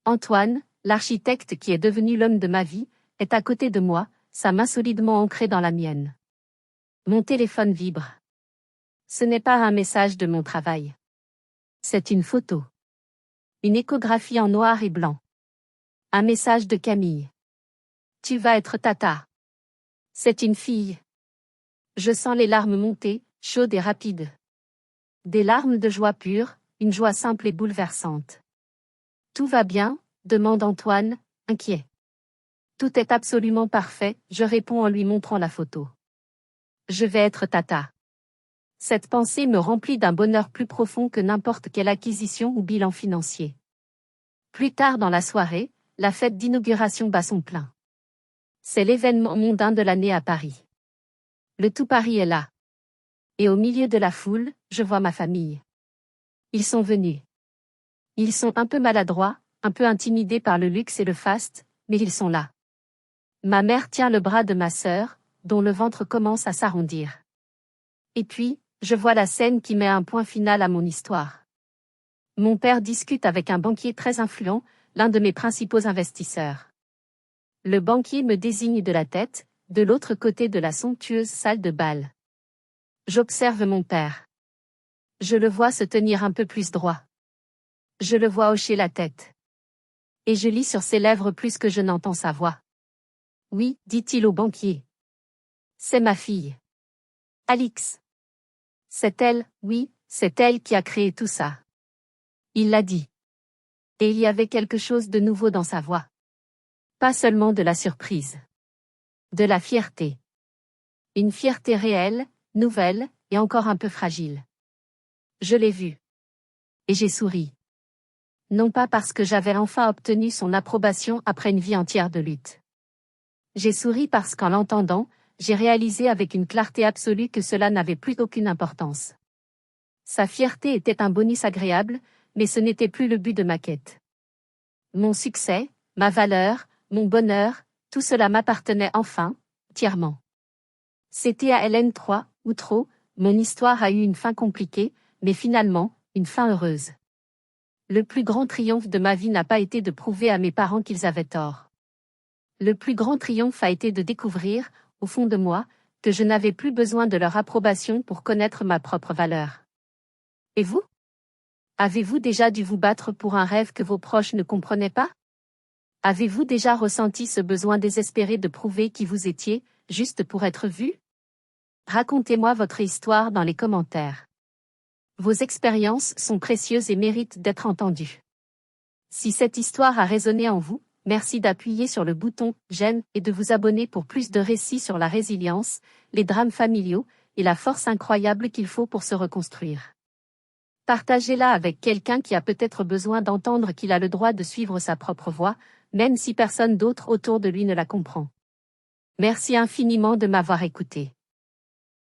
Antoine, l'architecte qui est devenu l'homme de ma vie, est à côté de moi, sa main solidement ancrée dans la mienne. Mon téléphone vibre. Ce n'est pas un message de mon travail. C'est une photo. Une échographie en noir et blanc. Un message de Camille. Tu vas être tata. C'est une fille. Je sens les larmes monter, chaudes et rapides. Des larmes de joie pure, une joie simple et bouleversante. Tout va bien? Demande Antoine, inquiet. Tout est absolument parfait, je réponds en lui montrant la photo. Je vais être tata. Cette pensée me remplit d'un bonheur plus profond que n'importe quelle acquisition ou bilan financier. Plus tard dans la soirée, la fête d'inauguration bat son plein. C'est l'événement mondain de l'année à Paris. Le tout Paris est là. Et au milieu de la foule, je vois ma famille. Ils sont venus. Ils sont un peu maladroits, un peu intimidés par le luxe et le faste, mais ils sont là. Ma mère tient le bras de ma sœur, dont le ventre commence à s'arrondir. Et puis, je vois la scène qui met un point final à mon histoire. Mon père discute avec un banquier très influent, l'un de mes principaux investisseurs. Le banquier me désigne de la tête, de l'autre côté de la somptueuse salle de bal. J'observe mon père. Je le vois se tenir un peu plus droit. Je le vois hocher la tête. Et je lis sur ses lèvres plus que je n'entends sa voix. Oui, dit-il au banquier. C'est ma fille. Alix. C'est elle, oui, c'est elle qui a créé tout ça. Il l'a dit. Et il y avait quelque chose de nouveau dans sa voix. Pas seulement de la surprise. De la fierté. Une fierté réelle, nouvelle, et encore un peu fragile. Je l'ai vue. Et j'ai souri. Non pas parce que j'avais enfin obtenu son approbation après une vie entière de lutte. J'ai souri parce qu'en l'entendant, j'ai réalisé avec une clarté absolue que cela n'avait plus aucune importance. Sa fierté était un bonus agréable, mais ce n'était plus le but de ma quête. Mon succès, ma valeur, mon bonheur, tout cela m'appartenait enfin, entièrement. C'était à LN3, ou trop, mon histoire a eu une fin compliquée, mais finalement, une fin heureuse. Le plus grand triomphe de ma vie n'a pas été de prouver à mes parents qu'ils avaient tort. Le plus grand triomphe a été de découvrir, au fond de moi, que je n'avais plus besoin de leur approbation pour connaître ma propre valeur. Et vous? Avez-vous déjà dû vous battre pour un rêve que vos proches ne comprenaient pas? Avez-vous déjà ressenti ce besoin désespéré de prouver qui vous étiez, juste pour être vu? Racontez-moi votre histoire dans les commentaires. Vos expériences sont précieuses et méritent d'être entendues. Si cette histoire a résonné en vous, merci d'appuyer sur le bouton « J'aime » et de vous abonner pour plus de récits sur la résilience, les drames familiaux et la force incroyable qu'il faut pour se reconstruire. Partagez-la avec quelqu'un qui a peut-être besoin d'entendre qu'il a le droit de suivre sa propre voie, même si personne d'autre autour de lui ne la comprend. Merci infiniment de m'avoir écouté.